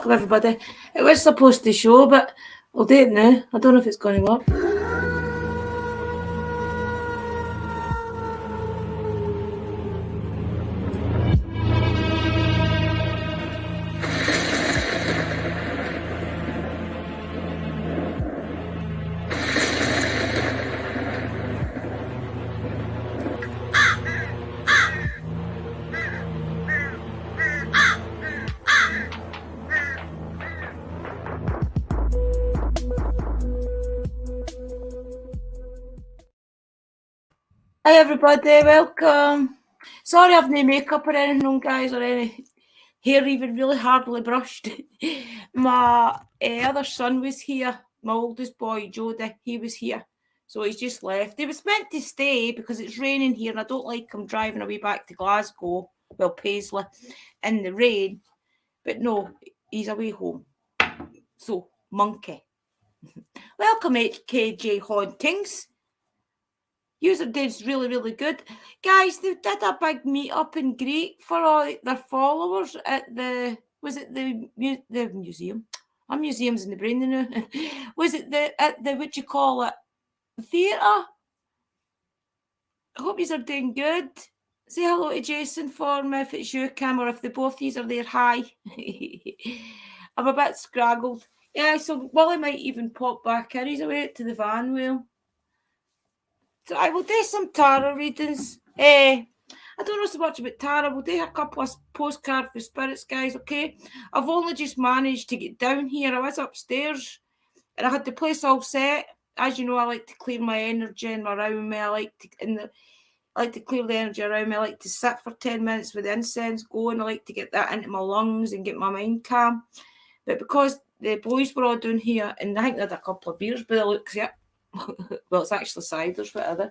welcome everybody. It was supposed to show, but I'll do it now. I don't know if it's going to work. Hi everybody, welcome. Sorry I've no makeup or anything on, guys, or any hair even really hardly brushed. My other son was here, my oldest boy, Jody, he was here. So he's just left. He was meant to stay because it's raining here and I don't like him driving away back to Glasgow, well, Paisley, in the rain. But no, he's away home. So, monkey. Welcome HKJ Hauntings. User day's really, really good. Guys, they did a big meet-up and greet for all their followers at the museum? I'm museums in the brain now. Was it at the, what do you call it, theatre? I hope you are doing good. Say hello to Jason for me if it's you, Kim, or if the both of you are there, hi. I'm a bit scraggled. Yeah, so Willie might even pop back in. He's away to the van wheel. So I will do some tarot readings. I don't know so much about tarot. We'll do a couple of postcards for spirits, guys, okay? I've only just managed to get down here. I was upstairs and I had the place all set. As you know, I like to clear my energy and around me. I like to clear the energy around me. I like to sit for 10 minutes with the incense going. I like to get that into my lungs and get my mind calm. But because the boys were all down here, and I think they had a couple of beers by the looks of it. Well, it's actually ciders, what are they?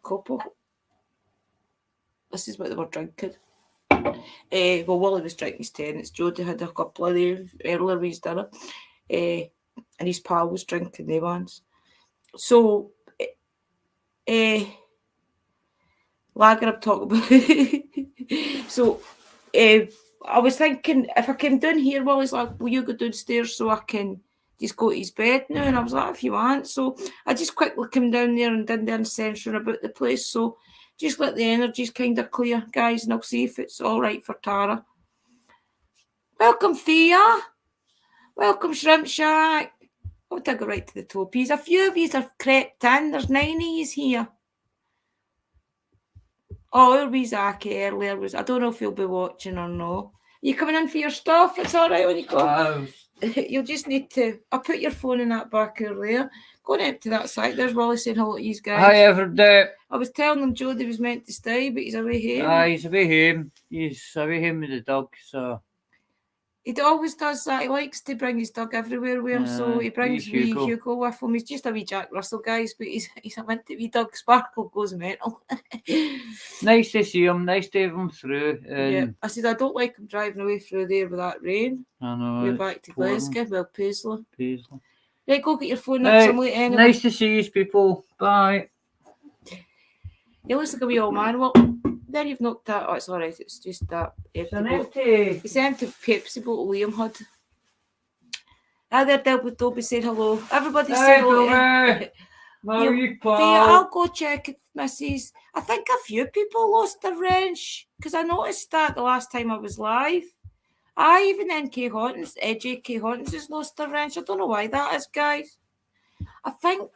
Couple. This is what they were drinking. Well, Willie was drinking his tenants. Jody had a couple of these earlier with his dinner. And his pal was drinking the ones. So, Lager I'm talking about. So, I was thinking, if I came down here, Willie's like, will you go downstairs so I can just go to his bed now? And I was like, if you want. So I just quickly came down there and did the incense about the place. So just let the energies kind of clear, guys, and I'll see if it's all right for Tara. Welcome, Thea. Welcome, Shrimp Shack. I'll take it right to the topies. A few of you have crept in. There's 9 of you here. Oh, our wee Zachy earlier was, I don't know if he'll be watching or not. You coming in for your stuff? It's all right when you go. You'll just need to, I'll put your phone in that back there. Go and empty that side. There's Wally saying hello to you guys. Hi, everybody. I was telling him Jody was meant to stay, but he's away home. He's away home. He's away home with the dog, so. He always does that. He likes to bring his dog everywhere with him, so he brings Hugo with him. He's just a wee Jack Russell, guys, but he's a minty wee dog. Sparkle goes mental. Nice to see him. Nice to have him through. Yeah, I said I don't like him driving away through there with that rain. I know. We're back to Glasgow. Well, Paisley. Right, go get your phone up. Anyway. Nice to see you, people. Bye. He looks like a wee old man. Well, then you've knocked that. Oh, it's all right. It's just that It's empty Pepsi bottle Liam had. Hi there, Dobby said hello. Everybody say hello. I'll go check if Mrs. I think a few people lost their wrench because I noticed that the last time I was live. Even NK Hauntings, JK Hauntings has lost their wrench. I don't know why that is, guys. I think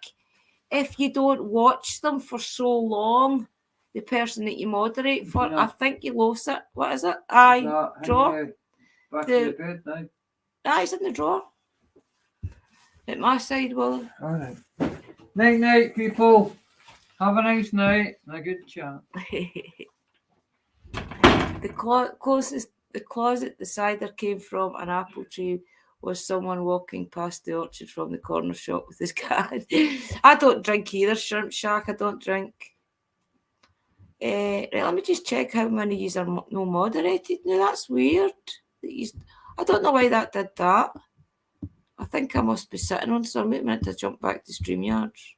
if you don't watch them for so long, the person that you moderate for, I think you lost it. What is it? Drawer. Back to the bed now. It's in the drawer. At my side, Will. All right. Night, people. Have a nice night and a good chat. The closet the cider came from an apple tree was someone walking past the orchard from the corner shop with his cat. I don't drink either, Shrimp Shack. I don't drink. Right, let me just check how many yous are no moderated. Now that's weird. I don't know why that did that. I think I must be sitting on something. I'm meant to jump back to StreamYards.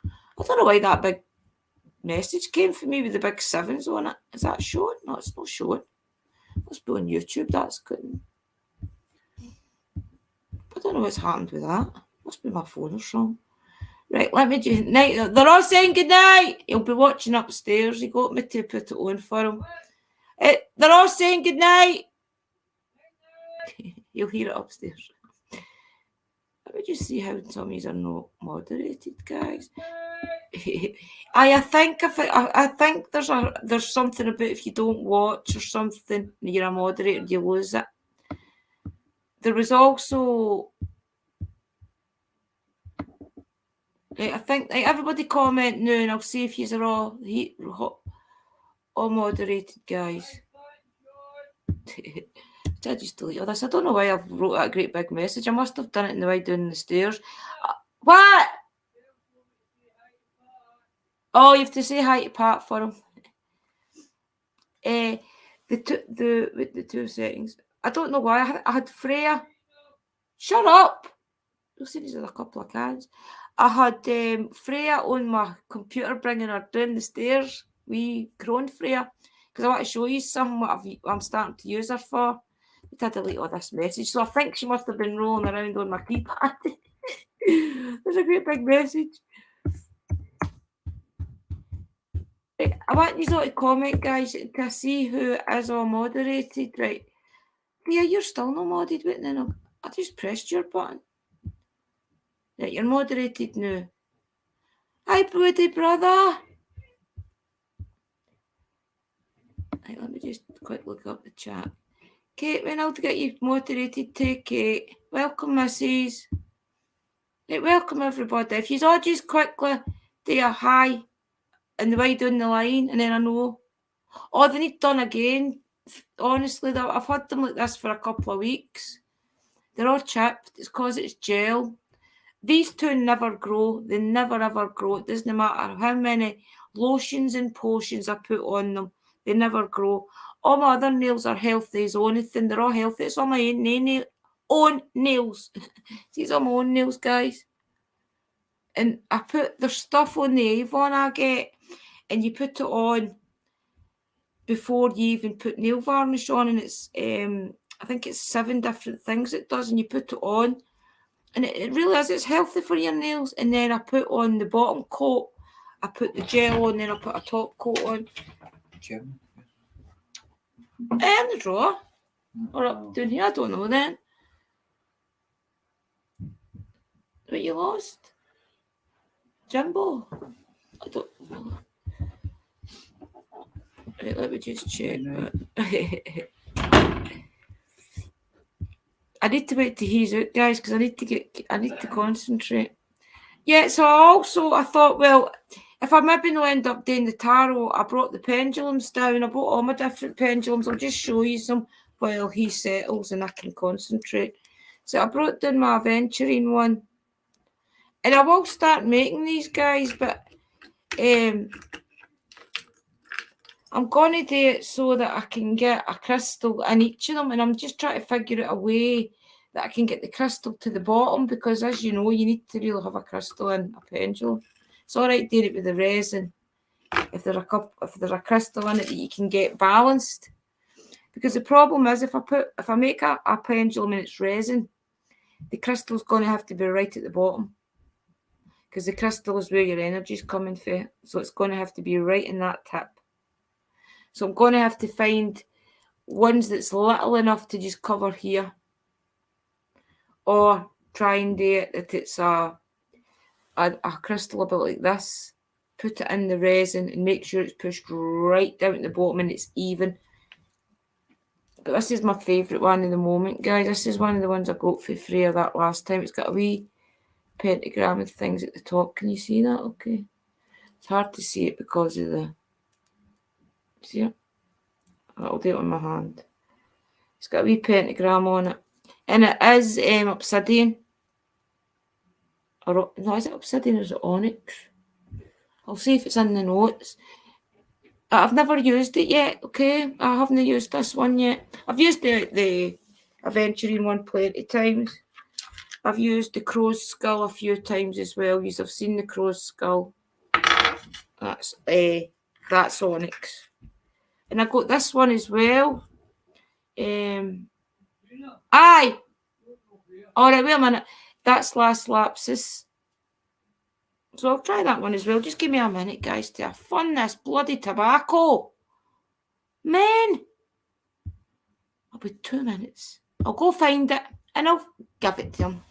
I don't know why that big message came for me with the big 7s on it. Is that showing? No, it's not showing. Must be on YouTube. That's good. don't know what's happened with that. Must be my phone or something. Right, let me just night. They're all saying good night. He'll be watching upstairs. He got me to put it on for him. They're all saying good night. You'll hear it upstairs. Let me just see how some of these are not moderated, guys. I think there's something about if you don't watch or something, and you're a moderator, you lose it. There was also, I think everybody comment now, and I'll see if you're all moderated, guys. I just delete all this. I don't know why I've wrote that great big message. I must have done it in the way down the stairs. What? Oh, you have to say hi to Pat for him. The 2 settings. I don't know why I had Freya. Shut up. You'll see these are a couple of cans. I had Freya on my computer bringing her down the stairs. We grown Freya because I want to show you something what I'm starting to use her for. I had to delete all this message, so I think she must have been rolling around on my keypad. There's a great big message. I want you all to comment, guys, to see who is all moderated, right? Yeah, you're still not modded, wait, no. I just pressed your button. Right, you're moderated now. Hi, Woody, brother. Right, let me just quick look up the chat. Kate, when I'll get you moderated too, Kate. Welcome, Mrs. Right, welcome, everybody. If you all just quickly do a hi and the way down the line, and then I know. Oh, they need done again. Honestly, though, I've had them like this for a couple of weeks. They're all chipped. It's because it's gel. These 2 never grow. They never ever grow. It doesn't matter how many lotions and potions I put on them. They never grow. All my other nails are healthy as anything. They're all healthy. It's all my own nails. See, it's all my own nails, guys. And I put the stuff on the Avon I get, and you put it on before you even put nail varnish on, and it's I think it's 7 different things it does, and you put it on, and it really is. It's healthy for your nails. And then I put on the bottom coat. I put the gel on, then I put a top coat on. Gel. In the drawer or up down here. I don't know then. What you lost, Jimbo? I don't know. Right, let me just check. I need to wait till he's out, guys, because I need to concentrate. Yeah, so I thought, well, if I maybe not end up doing the tarot, I brought the pendulums down. I brought all my different pendulums. I'll just show you some while he settles and I can concentrate. So I brought down my aventurine one. And I will start making these, guys, but I'm going to do it so that I can get a crystal in each of them, and I'm just trying to figure out a way that I can get the crystal to the bottom, because as you know, you need to really have a crystal in a pendulum. It's all right doing it with the resin if there's a crystal in it that you can get balanced, because the problem is if I make a pendulum and it's resin, the crystal's going to have to be right at the bottom, because the crystal is where your energy is coming from, so it's going to have to be right in that tip. So I'm going to have to find ones that's little enough to just cover here, or try and do it that it's a crystal about like this, put it in the resin and make sure it's pushed right down at the bottom and it's even. But this is my favourite one in the moment, guys. This is one of the ones I got for Freya that last time. It's got a wee pentagram and things at the top. Can you see that? Okay. It's hard to see it because of the... See it? I'll do it on my hand. It's got a wee pentagram on it. And it is obsidian. Or, no, is it obsidian or is it onyx? I'll see if it's in the notes. I've never used it yet, okay? I haven't used this one yet. I've used the aventurine one plenty of times. I've used the crow's skull a few times as well. You've seen the crow's skull. That's onyx. And I got this one as well. Aye. All right, wait a minute. That's last lapses. So I'll try that one as well. Just give me a minute, guys, to have fun this bloody tobacco. Man! I'll be 2 minutes. I'll go find it and I'll give it to him.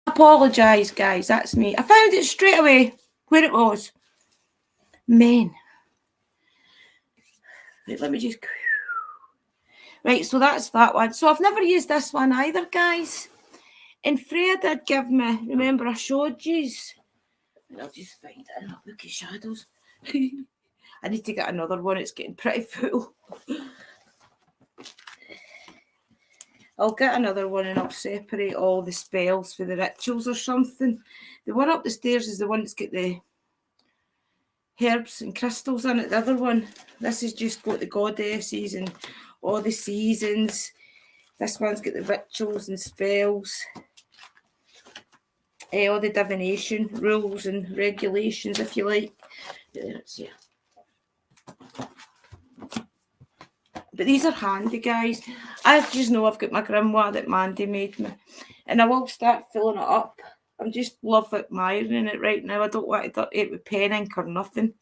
Apologise, guys. That's me. I found it straight away where it was. Men. Right, let me just... Right, so that's that one. So I've never used this one either, guys. And Freya did give me... Remember, I showed yous. I'll just find it in that book of shadows. I need to get another one. It's getting pretty full. I'll get another one and I'll separate all the spells for the rituals or something. The one up the stairs is the one that's got the herbs and crystals in it. The other one, this has just got the goddesses and all the seasons. This one's got the rituals and spells. All the divination rules and regulations, if you like. There it's here. But these are handy, guys. I just know I've got my grimoire that Mandy made me. And I will start filling it up. I'm just love admiring it right now. I don't want to dirty it with pen ink or nothing.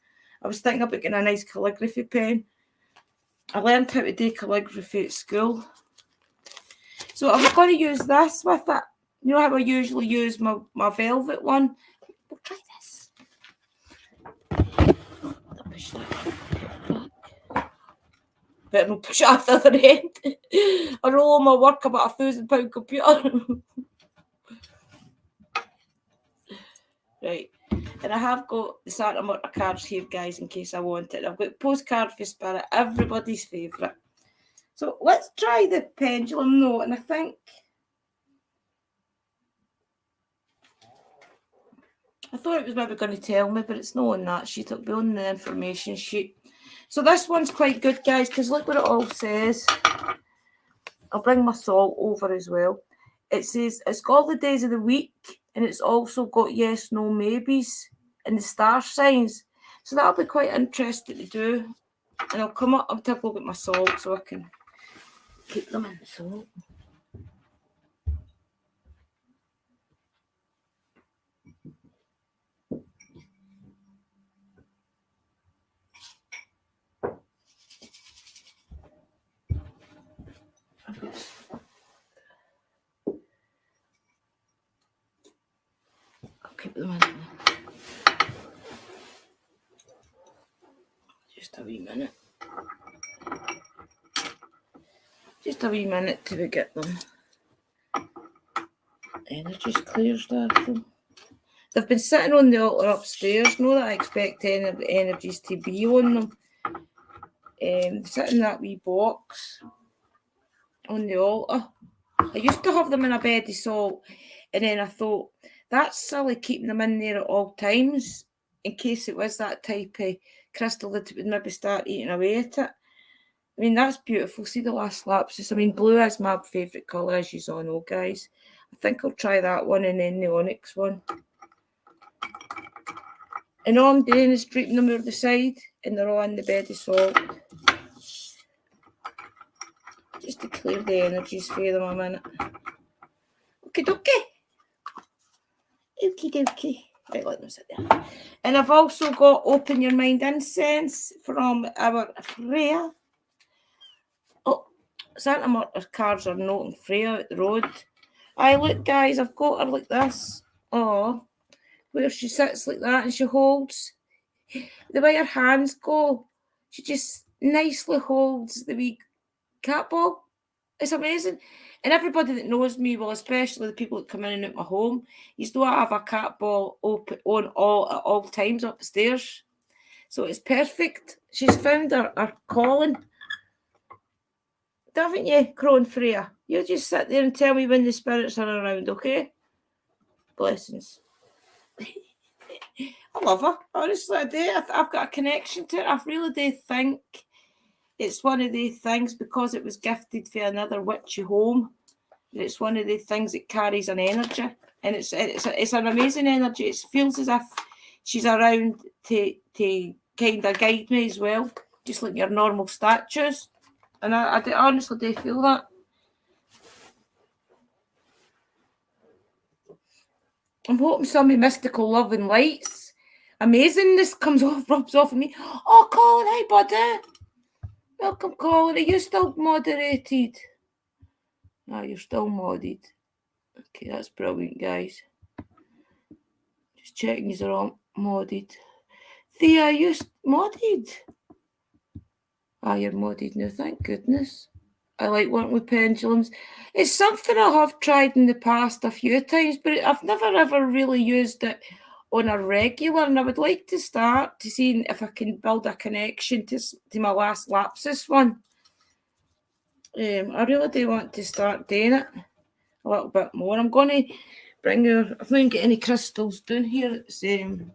I was thinking about getting a nice calligraphy pen. I learned how to do calligraphy at school. So I'm going to use this with it. You know how I usually use my velvet one? We'll try this. I'll push that back. Better not push it off the other end. I roll all my work about £1,000 computer. Right. And I have got the Santa Marta cards here, guys, in case I want it. I've got postcard for Spirit, everybody's favourite. So let's try the pendulum note, and I think I thought it was maybe going to tell me, but it's not on that sheet. It'll be on the information sheet. So this one's quite good, guys, because look what it all says. I'll bring my salt over as well. It says it's got all the days of the week, and it's also got yes, no, maybes, and the star signs. So that'll be quite interesting to do. And I'll come up, I'll take a look at my salt so I can keep them in the salt. I'll keep them in there. Just a wee minute. Just a wee minute till we get them. Energy's clear, starting. They've been sitting on the altar upstairs. Not that I expect any of the energies to be on them. They sit in that wee box on the altar. I used to have them in a bed of salt, and then I thought, that's silly keeping them in there at all times, in case it was that type of crystal that would maybe start eating away at it. I mean, that's beautiful. See the last lapses. I mean, blue is my favourite colour, as you all know, guys. I think I'll try that one and then the onyx one. And all I'm doing is draping them over the side, and they're all in the bed of salt. Just to clear the energies for them a minute. Okie dokie. Okie dokie. Right, let them sit there. And I've also got Open Your Mind incense from our Freya. Oh, Santa Marta cards are not in Freya at the road. I look, guys, I've got her like this. Oh, where she sits like that and she holds. The way her hands go, she just nicely holds the wee cat ball. It's amazing. And everybody that knows me, well, especially the people that come in and out my home, you know I have a cat ball open on all at all times upstairs. So it's perfect. She's found her calling. Haven't you, Crone Freya? You just sit there and tell me when the spirits are around, okay? Blessings. I love her. Honestly, I do. I've got a connection to her. I really do think it's one of the things, because it was gifted for another witchy home, it's one of the things that carries an energy. And it's an amazing energy. It feels as if she's around to kind of guide me as well, just like your normal statues. And I honestly do feel that. I'm hoping some of mystical love and lights. Amazingness rubs off of me. Oh, Colin, hi, buddy. Welcome, Colin. Are you still moderated? Oh, you're still modded. Okay, that's brilliant, guys. Just checking you're all modded. Thea, are you modded? Ah, you're modded now, thank goodness. I like working with pendulums. It's something I have tried in the past a few times, but I've never ever really used it on a regular, and I would like to start to see if I can build a connection to my last lapsus one. I really do want to start doing it a little bit more. I'm going to bring her, I've not got any crystals down here. It's big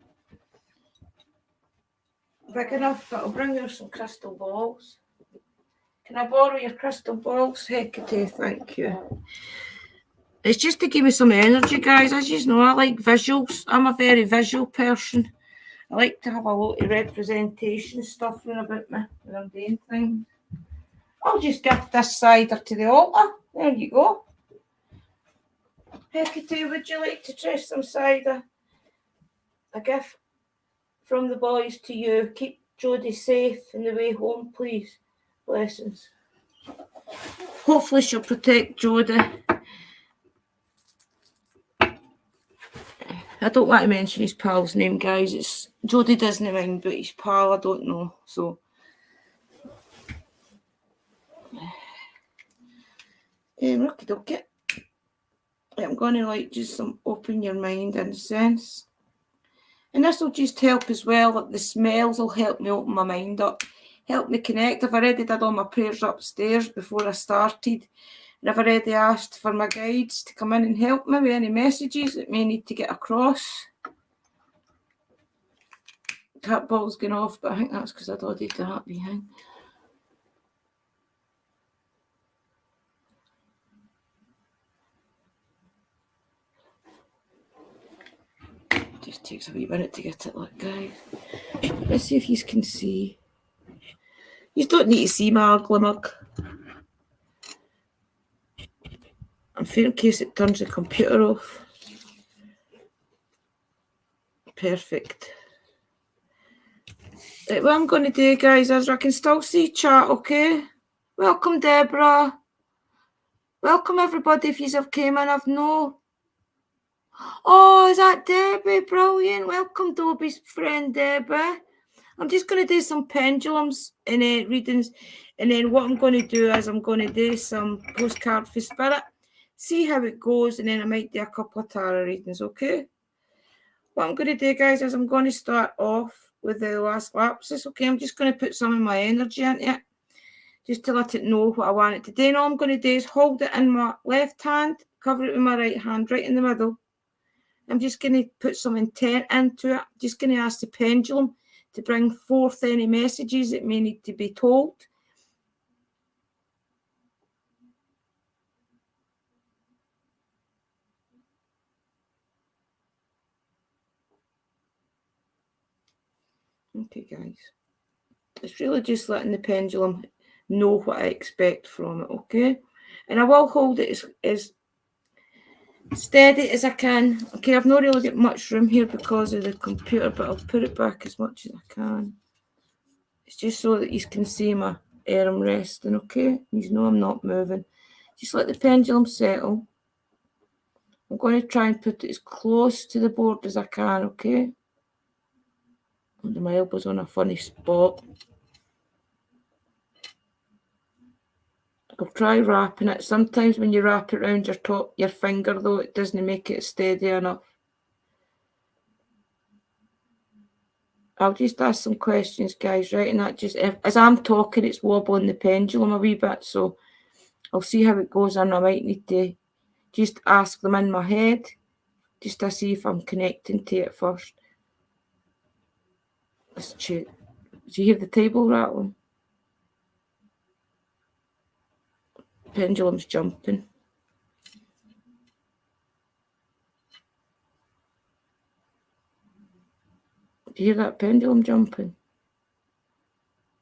enough, but I'll bring her some crystal balls. Can I borrow your crystal balls, Hecate? Thank you. It's just to give me some energy, guys. As you know, I like visuals. I'm a very visual person. I like to have a lot of representation stuff about me when I'm doing things. I'll just gift this cider to the altar. There you go. Hecate, would you like to try some cider? A gift from the boys to you. Keep Jodie safe in the way home, please. Blessings. Hopefully she'll protect Jodie. I don't want to mention his pal's name, guys. It's Jodie doesn't mind, but his pal, I don't know. So okie dokie. I'm going to just open your mind in a sense. And this will just help as well. Like the smells will help me open my mind up, help me connect. I've already did all my prayers upstairs before I started. And I've already asked for my guides to come in and help me with any messages that may need to get across. Cat ball's going off, but I think that's because I'd already did that behind. Just takes a wee minute to get it, look, guys. Let's see if you can see. You don't need to see my ugly mug. I'm fair in case it turns the computer off. Perfect. Right, what I'm going to do, guys, is I can still see chat, okay? Welcome, Deborah. Welcome, everybody, if you have came in. I've no... Oh, is that Debbie? Brilliant. Welcome, Dobie's friend, Debbie. I'm just going to do some pendulums and readings. And then what I'm going to do is I'm going to do some postcard for spirit. See how it goes. And then I might do a couple of tarot readings, okay? What I'm going to do, guys, is I'm going to start off with the last lapses, okay? I'm just going to put some of my energy into it, just to let it know what I want it to do. And all I'm going to do is hold it in my left hand, cover it with my right hand, right in the middle. I'm just going to put some intent into it. Just going to ask the pendulum to bring forth any messages that may need to be told. Okay, guys. It's really just letting the pendulum know what I expect from it, okay? And I will hold it as steady as I can. Okay, I've not really got much room here because of the computer, but I'll put it back as much as I can. It's just so that you can see my arm resting, okay? You know I'm not moving. Just let the pendulum settle. I'm going to try and put it as close to the board as I can, okay? My elbow's on a funny spot. I'll try wrapping it. Sometimes when you wrap it around your finger, though, it doesn't make it steady enough. I'll just ask some questions, guys, right? And that just, as I'm talking, it's wobbling the pendulum a wee bit, so I'll see how it goes, and I might need to just ask them in my head, just to see if I'm connecting to it first. Let's check. Do you hear the table rattling? Pendulum's jumping. Do you hear that pendulum jumping?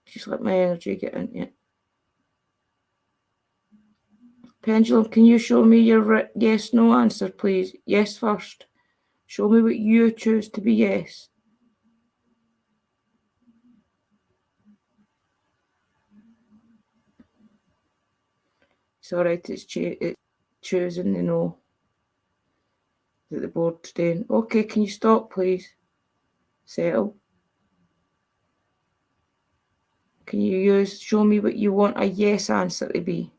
Just let my energy get into it. Pendulum, can you show me your yes, no answer, please? Yes first. Show me what you choose to be yes. It's alright, it's choosing the no that the board's doing. Okay, can you stop, please? Settle. Can you show me what you want a yes answer to be?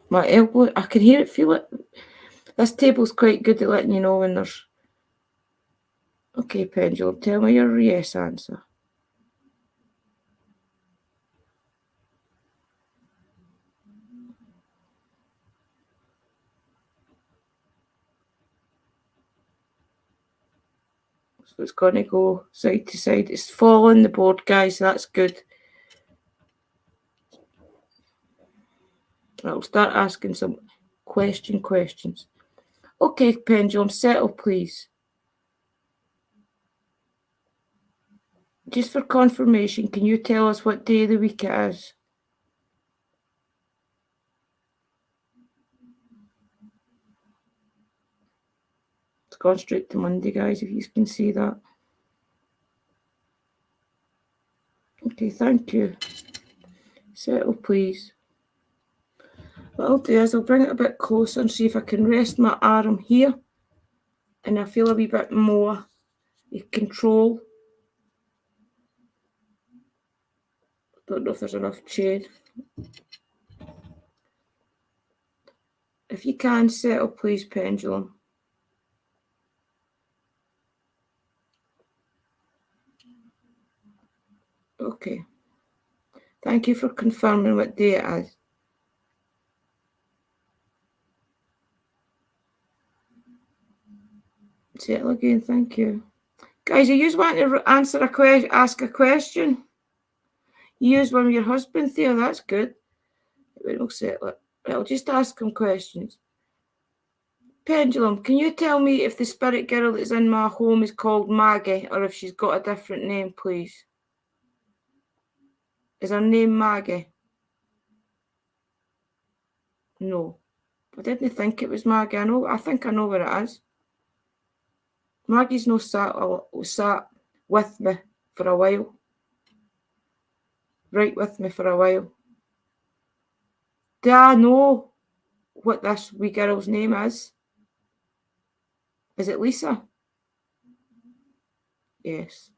My elbow, I can hear it, feel it. This table's quite good at letting you know when there's... Okay, pendulum, tell me your yes answer. So it's going to go side to side. It's following the board, guys, so that's good. I'll start asking some questions. Okay, pendulum, settle, please. Just for confirmation, can you tell us what day of the week it is? It's gone straight to Monday, guys, if you can see that. Okay, thank you. Settle, please. What I'll do is I'll bring it a bit closer and see if I can rest my arm here and I feel a wee bit more control. Don't know if there's enough chain. If you can, settle, please, pendulum. Okay. Thank you for confirming what day it is. Settle again, thank you. Guys, you just want to ask a question? You use one with your husband there, that's good. We'll settle it. I'll just ask him questions. Pendulum, can you tell me if the spirit girl that's in my home is called Maggie or if she's got a different name, please? Is her name Maggie? No. I didn't think it was Maggie. I think I know where it is. Maggie's no sat with me for a while. Right with me for a while. Do I know what this wee girl's name is? Is it Lisa? Yes.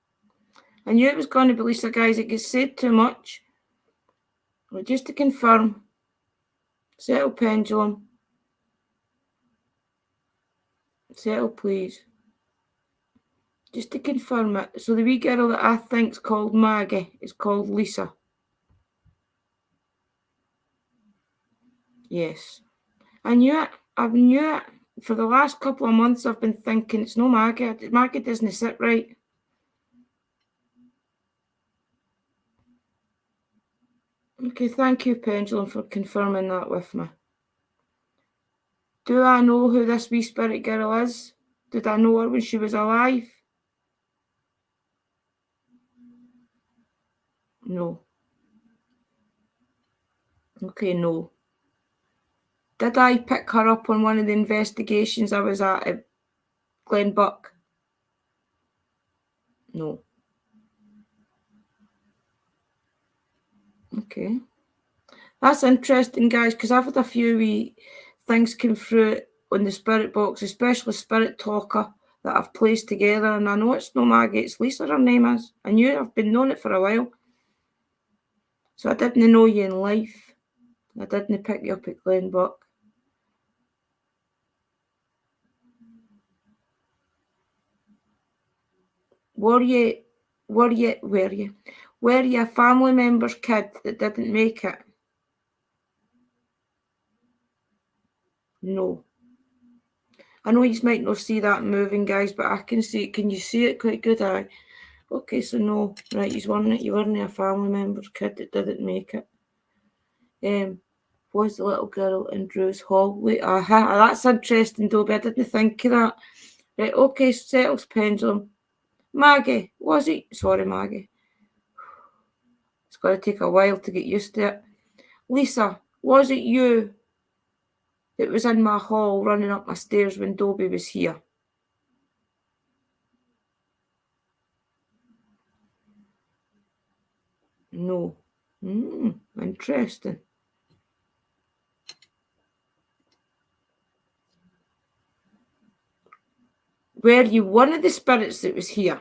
I knew it was going to be Lisa, guys. It gets said too much. But just to confirm, settle, pendulum. Settle, please. Just to confirm it. So the wee girl that I think's called Maggie is called Lisa. Yes. I knew it. I knew it. For the last couple of months, I've been thinking it's no Maggie. Maggie doesn't sit right. Okay, thank you, pendulum, for confirming that with me. Do I know who this wee spirit girl is? Did I know her when she was alive? No. Okay, no. Did I pick her up on one of the investigations I was at Glenbuck? No. Okay. That's interesting, guys, because I've had a few wee things come through on the spirit box, especially Spirit Talker, that I've placed together, and I know it's no Maggie, it's Lisa, her name is. I knew I've been known it for a while. So I didn't know you in life. I didn't pick you up at Glenbuck. Were you a family member's kid that didn't make it? No. I know you might not see that moving, guys, but I can see it. Can you see it quite good? Aye. Okay, so no. Right, you weren't a family member's kid that didn't make it. Was the little girl in Drew's hallway? That's interesting, Dobie. I didn't think of that. Right, okay, settles pendulum. Maggie, was it? Sorry, Maggie. It's going to take a while to get used to it. Lisa, was it you that was in my hall running up my stairs when Dobie was here? No. Interesting. Were you one of the spirits that was here?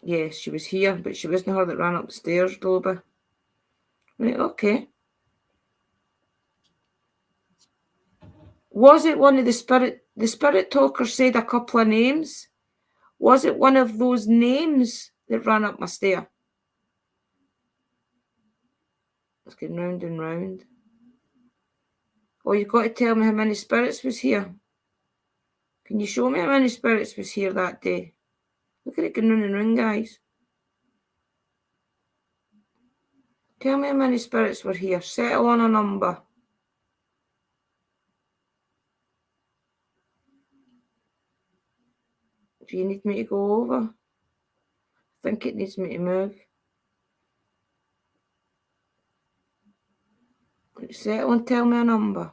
Yes, she was here, but she wasn't her that ran up the stairs, Dobie. Right, okay. Was it one of the spirit talker said a couple of names? Was it one of those names that ran up my stair? It's going round and round. Oh, you've got to tell me how many spirits was here. Can you show me how many spirits was here that day? Look at it going round and round, guys. Tell me how many spirits were here. Settle on a number. Do you need me to go over? I think it needs me to move. Settle and tell me a number.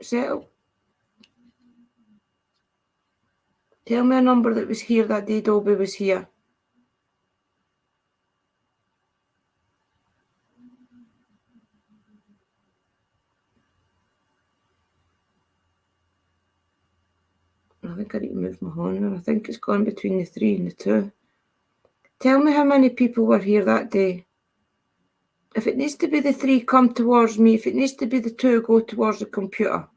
Settle. Tell me a number that was here that day Dobie was here. I think I need to move my horn. I think it's gone between the 3 and the 2. Tell me how many people were here that day. If it needs to be the 3, come towards me. If it needs to be the 2, go towards the computer.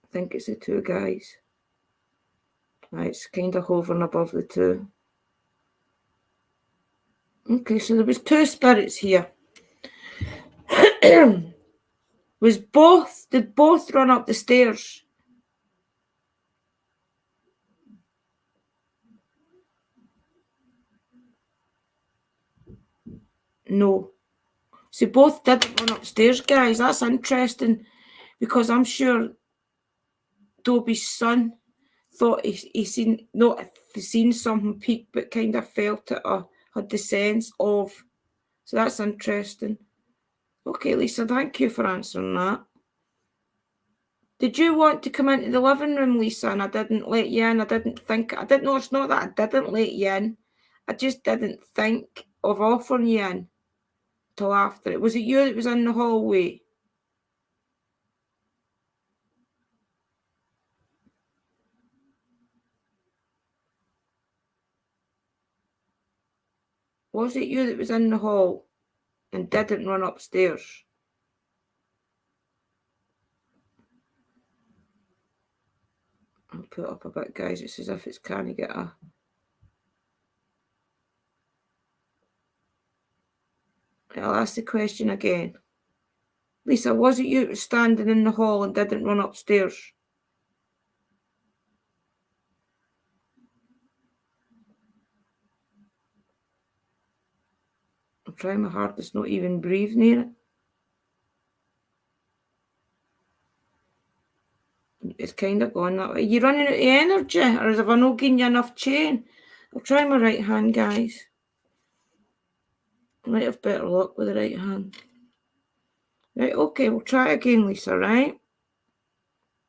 I think it's the 2, guys. Right, it's kind of hovering above the 2. Okay, so there was 2 spirits here. Did both run up the stairs? No. So both didn't run upstairs, guys. That's interesting because I'm sure Dobie's son thought he seen something peak, but kind of felt it or had the sense of. So that's interesting. Okay, Lisa, thank you for answering that. Did you want to come into the living room, Lisa, and I didn't let you in? I didn't know, it's not that I didn't let you in. I just didn't think of offering you in till after it. Was it you that was in the hallway? Was it you that was in the hall and didn't run upstairs? I'll put it up a bit, guys. It's as if it's can't get a... I'll ask the question again. Lisa, was it you that was standing in the hall and didn't run upstairs? I'm trying my hardest not even breathe near it. It's kind of gone that way. Are you running out of energy? Or have I not given you enough chain? I'll try my right hand, guys. I might have better luck with the right hand. Right, okay, we'll try it again, Lisa, right?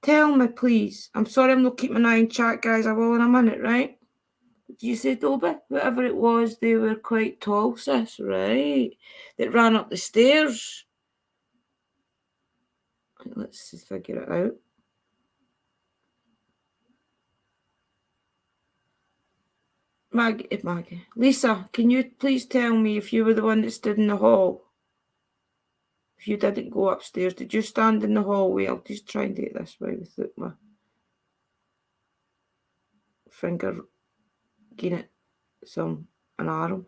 Tell me, please. I'm sorry I'm not keeping an eye on chat, guys. I will in a minute, right? Did you say Dobie? Whatever it was, they were quite tall, sis, right? That ran up the stairs. Let's just figure it out. Maggie. Lisa, can you please tell me if you were the one that stood in the hall? If you didn't go upstairs, did you stand in the hallway? I'll just try and do it this way without my finger getting it an arm.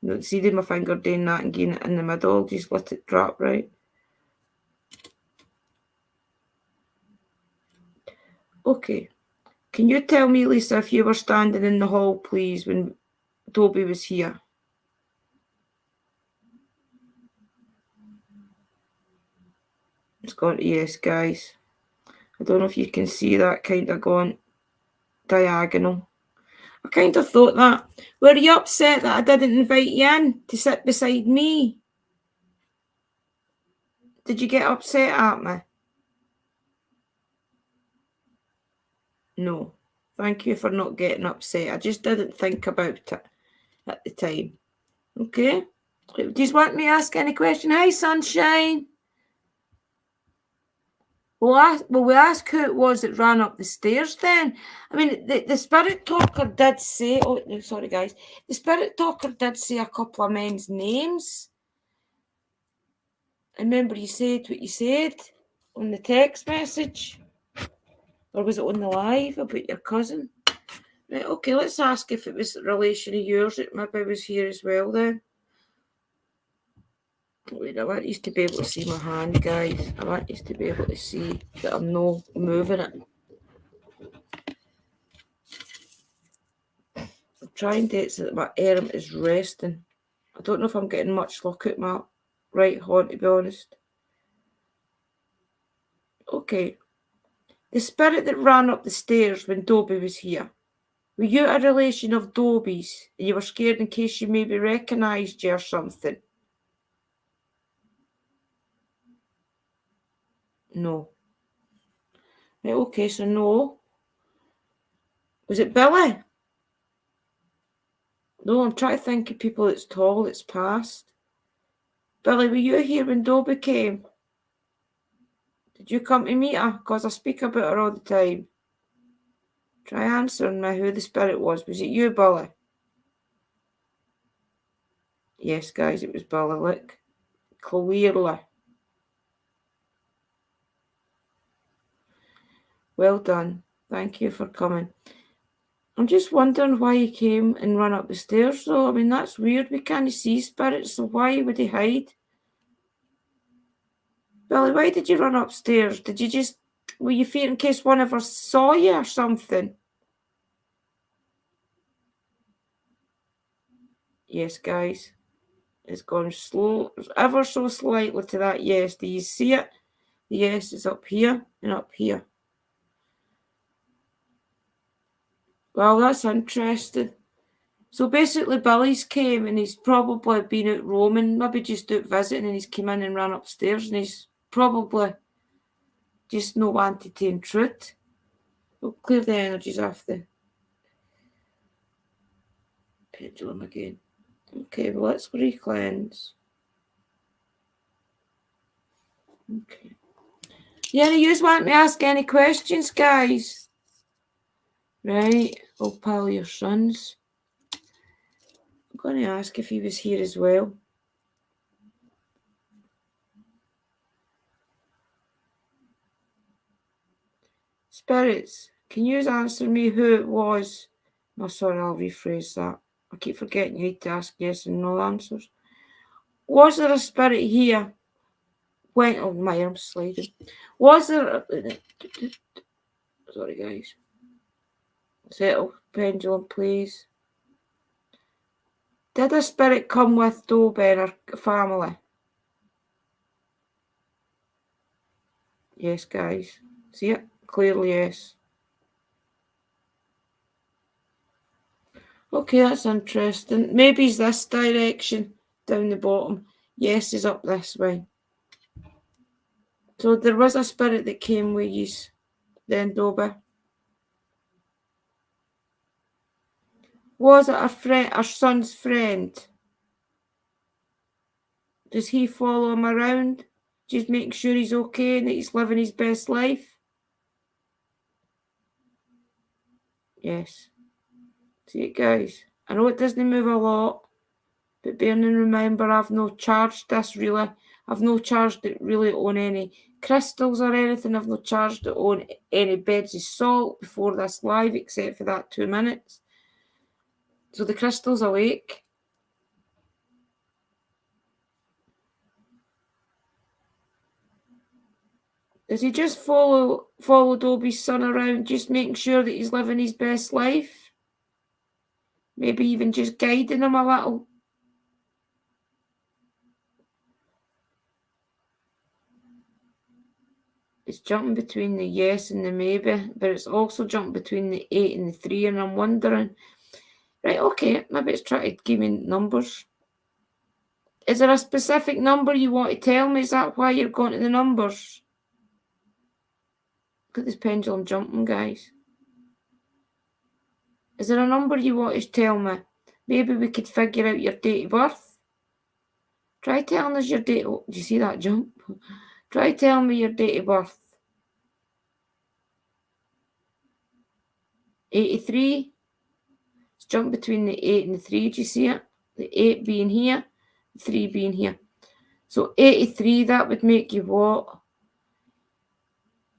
No, see my finger doing that and getting it in the middle. I'll just let it drop, right? Okay. Can you tell me, Lisa, if you were standing in the hall, please, when Dobie was here? It's gone to yes, guys. I don't know if you can see that kind of going diagonal. I kind of thought that. Were you upset that I didn't invite you in to sit beside me? Did you get upset at me? No. Thank you for not getting upset. I just didn't think about it at the time. Okay? Do you want me to ask any question? Hi, sunshine. We ask who it was that ran up the stairs then. I mean, the spirit talker did say, oh, no, sorry guys. The spirit talker did say a couple of men's names. I remember you said what you said on the text message. Or was it on the live about your cousin? Right, okay, let's ask if it was a relation of yours that maybe was here as well then. Wait, I want you to be able to see my hand, guys. I want you to be able to see that I'm not moving it. I'm trying to it so that my arm is resting. I don't know if I'm getting much luck at my right hand, to be honest. Okay. The spirit that ran up the stairs when Dobie was here. Were you a relation of Dobie's and you were scared in case you maybe recognised you or something? No. Right, okay, so no. Was it Billy? No, I'm trying to think of people that's tall, that's passed. Billy, were you here when Dobie came? Did you come to meet her? Because I speak about her all the time. Try answering me who the spirit was. Was it you, Billy? Yes, guys, it was Billy. Look. Clearly. Well done. Thank you for coming. I'm just wondering why he came and ran up the stairs, though. I mean, that's weird. We can't see spirits, so why would he hide? Billy, why did you run upstairs? Were you fearing in case one of us saw you or something? Yes, guys. It's gone slow, ever so slightly to that yes. Do you see it? The yes is up here and up here. Well, that's interesting. So basically, Billy's came and he's probably been out roaming, maybe just out visiting, and he's come in and ran upstairs, and he's probably just no wanted to intrude. We'll clear the energies off the pendulum again. Okay, well, let's re-cleanse. Okay. Yeah, you just want me to ask any questions, guys? Right, oh, pal, your sons. I'm going to ask if he was here as well. Spirits, can you answer me who it was? No, sorry, I'll rephrase that. I keep forgetting you need to ask yes and no answers. Was there a spirit here? Oh, my arm's sliding. Was there... Sorry, guys. Settle, pendulum, please. Did a spirit come with Dobie and her family? Yes, guys. See it? Clearly, yes. Okay, that's interesting. Maybe it's this direction, down the bottom. Yes is up this way. So there was a spirit that came with you then, Dobby. Was it a friend, our son's friend? Does he follow him around? Just making sure he's okay and that he's living his best life? Yes. See it, guys? I know it doesn't move a lot, but bearing in remember, I've no charged this really. I've no charged it really on any crystals or anything. I've no charged it on any beds of salt before this live, except for that 2 minutes. So the crystal's awake. Does he just follow Dobby's son around, just making sure that he's living his best life? Maybe even just guiding him a little? It's jumping between the yes and the maybe, but it's also jumping between the 8 and the 3, and I'm wondering, right, okay, maybe it's trying to give me numbers. Is there a specific number you want to tell me? Is that why you're going to the numbers? Look at this pendulum jumping, guys. Is there a number you want to tell me? Maybe we could figure out your date of birth. Try telling us your date. Oh, do you see that jump? Try telling me your date of birth. 83. It's jumped between the 8 and the 3. Do you see it? The 8 being here, the 3 being here. So 83, that would make you what?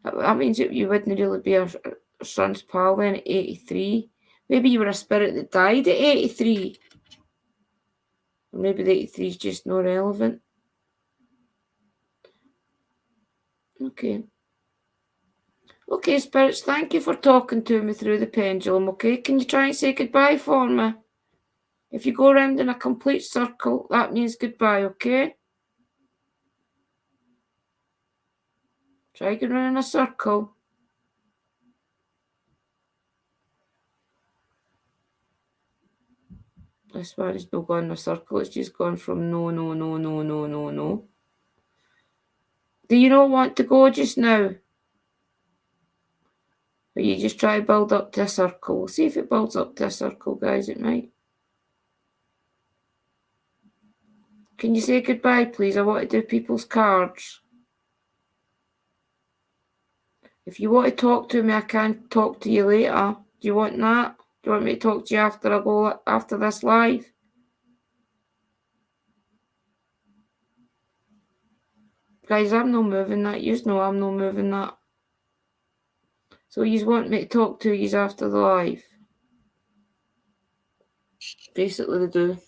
That means that you wouldn't really be a son's pal then at 83. Maybe you were a spirit that died at 83. Or maybe the 83 is just not relevant. Okay. Okay, spirits, thank you for talking to me through the pendulum, okay? Can you try and say goodbye for me? If you go around in a complete circle, that means goodbye, okay? Try going around in a circle. This one is not going in a circle, it's just gone from no, no, no, no, no, no, no. Do you not want to go just now? Or you just try to build up to a circle? We'll see if it builds up to a circle, guys, it might. Can you say goodbye, please? I want to do people's cards. If you want to talk to me, I can talk to you later. Do you want that? Do you want me to talk to you after I go after this live? Guys, I'm not moving that. You know I'm not moving that. So you want me to talk to you after the live? Basically they do.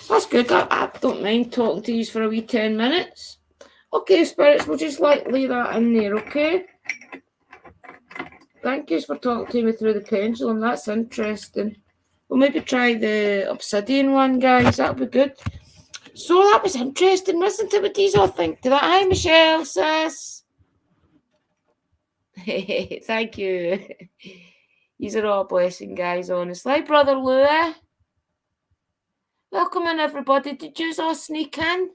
That's good. I don't mind talking to you for a wee 10 minutes. Okay, spirits, we'll just lay that in there, okay? Thank you for talking to me through the pendulum. That's interesting. We'll maybe try the obsidian one, guys. That'll be good. So that was interesting. Listen to what these all think to that. Hi, Michelle, sis. Thank you. These are all a blessing, guys, honestly. Brother Louis. Welcome in, everybody. Did you all sneak in?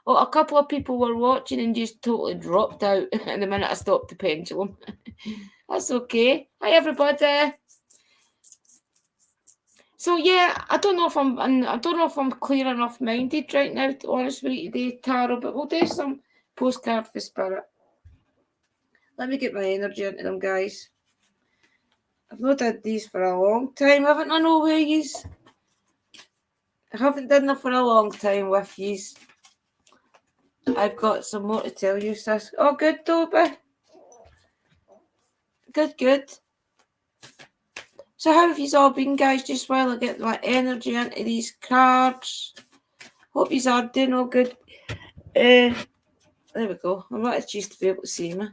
Oh, a couple of people were watching and just totally dropped out in the minute I stopped the pendulum. That's okay. Hi, everybody. So yeah, I don't know if I'm clear enough minded right now to honestly today, Tarot, but we'll do some postcard for spirit. Let me get my energy into them, guys. I've not done these for a long time, haven't I? No ways. I haven't done them for a long time with yous. I've got some more to tell you, sis. Oh, good, Toby. Good. So how have you all been, guys, just while I get my energy into these cards? Hope you are doing all good. There we go. I wanted just to be able to see me.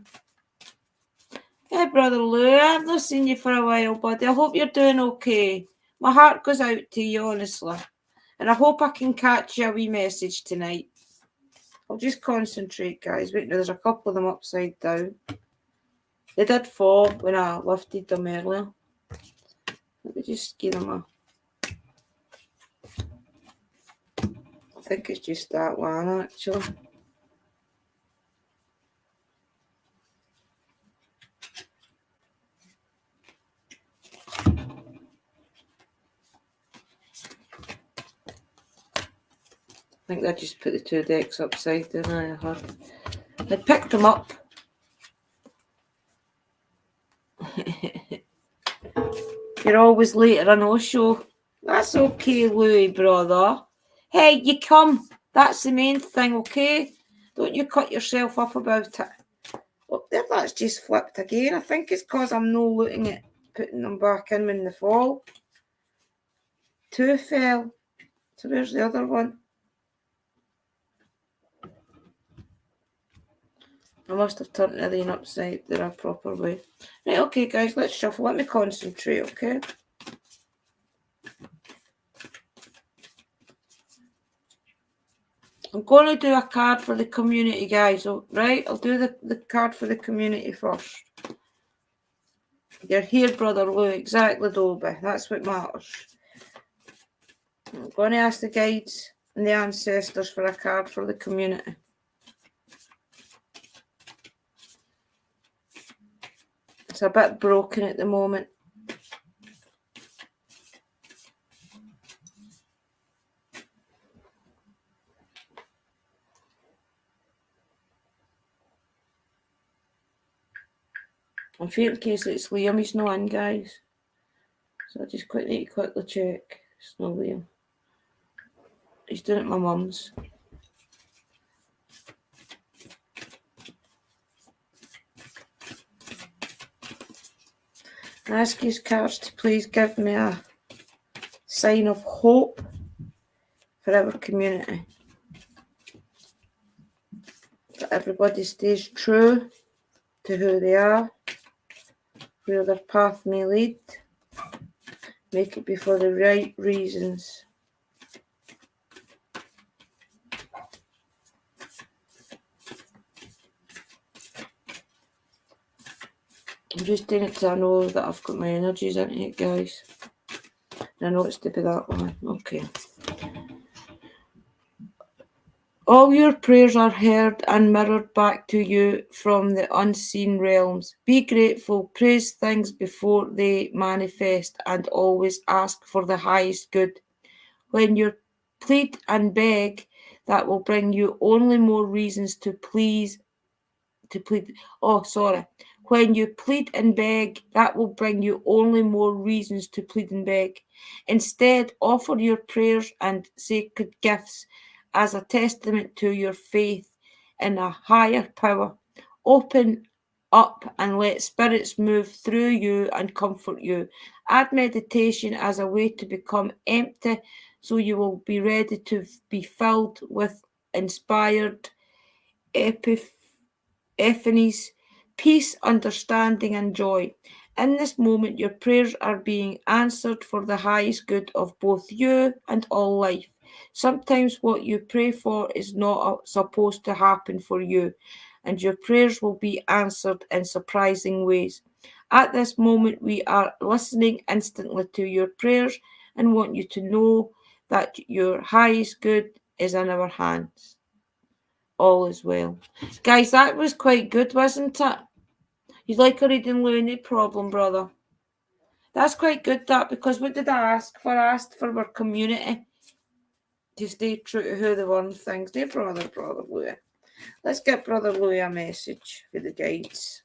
Hey, Brother Lou, I've not seen you for a while, buddy. I hope you're doing okay. My heart goes out to you, honestly. And I hope I can catch you a wee message tonight. I'll just concentrate, guys. Wait, there's a couple of them upside down. They did fall when I lifted them earlier. Let me just give them I think it's just that one, actually. think I just put the two decks upside down. I heard. I picked them up. You're always late at an show. That's okay, Louis, brother. Hey, you come. That's the main thing, okay? Don't you cut yourself up about it. Oh, there, that's just flipped again. I think it's because I'm not looking at putting them back in when they fall. Two fell. So where's the other one? I must have turned everything upside there a proper way. Right, okay, guys, let's shuffle. Let me concentrate, okay? I'm going to do a card for the community, guys. Right? I'll do the card for the community first. You're here, Brother Lou. Exactly, Dolby. That's what matters. I'm going to ask the guides and the ancestors for a card for the community. It's a bit broken at the moment. I'm fearing in case it's Liam, he's not in, guys. So I just quickly check. It's not Liam. He's doing it at my mum's. I ask his cards to please give me a sign of hope for our community. That everybody stays true to who they are, where their path may lead. Make it be for the right reasons. I'm just doing it because I know that I've got my energies into it, guys. And I know it's to be that one. Okay. All your prayers are heard and mirrored back to you from the unseen realms. Be grateful, praise things before they manifest, and always ask for the highest good. When you plead and beg, that will bring you only more reasons to plead. When you plead and beg, that will bring you only more reasons to plead and beg. Instead, offer your prayers and sacred gifts as a testament to your faith in a higher power. Open up and let spirits move through you and comfort you. Add meditation as a way to become empty so you will be ready to be filled with inspired epiphanies, peace, understanding, and joy. In this moment, your prayers are being answered for the highest good of both you and all life. Sometimes what you pray for is not supposed to happen for you, and your prayers will be answered in surprising ways. At this moment, we are listening instantly to your prayers and want you to know that your highest good is in our hands. All is well. Guys, that was quite good, wasn't it? You'd like a reading, Lou? No problem, brother. That's quite good, that, because what did I ask for? I asked for our community to stay true to who they were and things. Dear brother Louis. Let's get Brother Louis a message for the guides.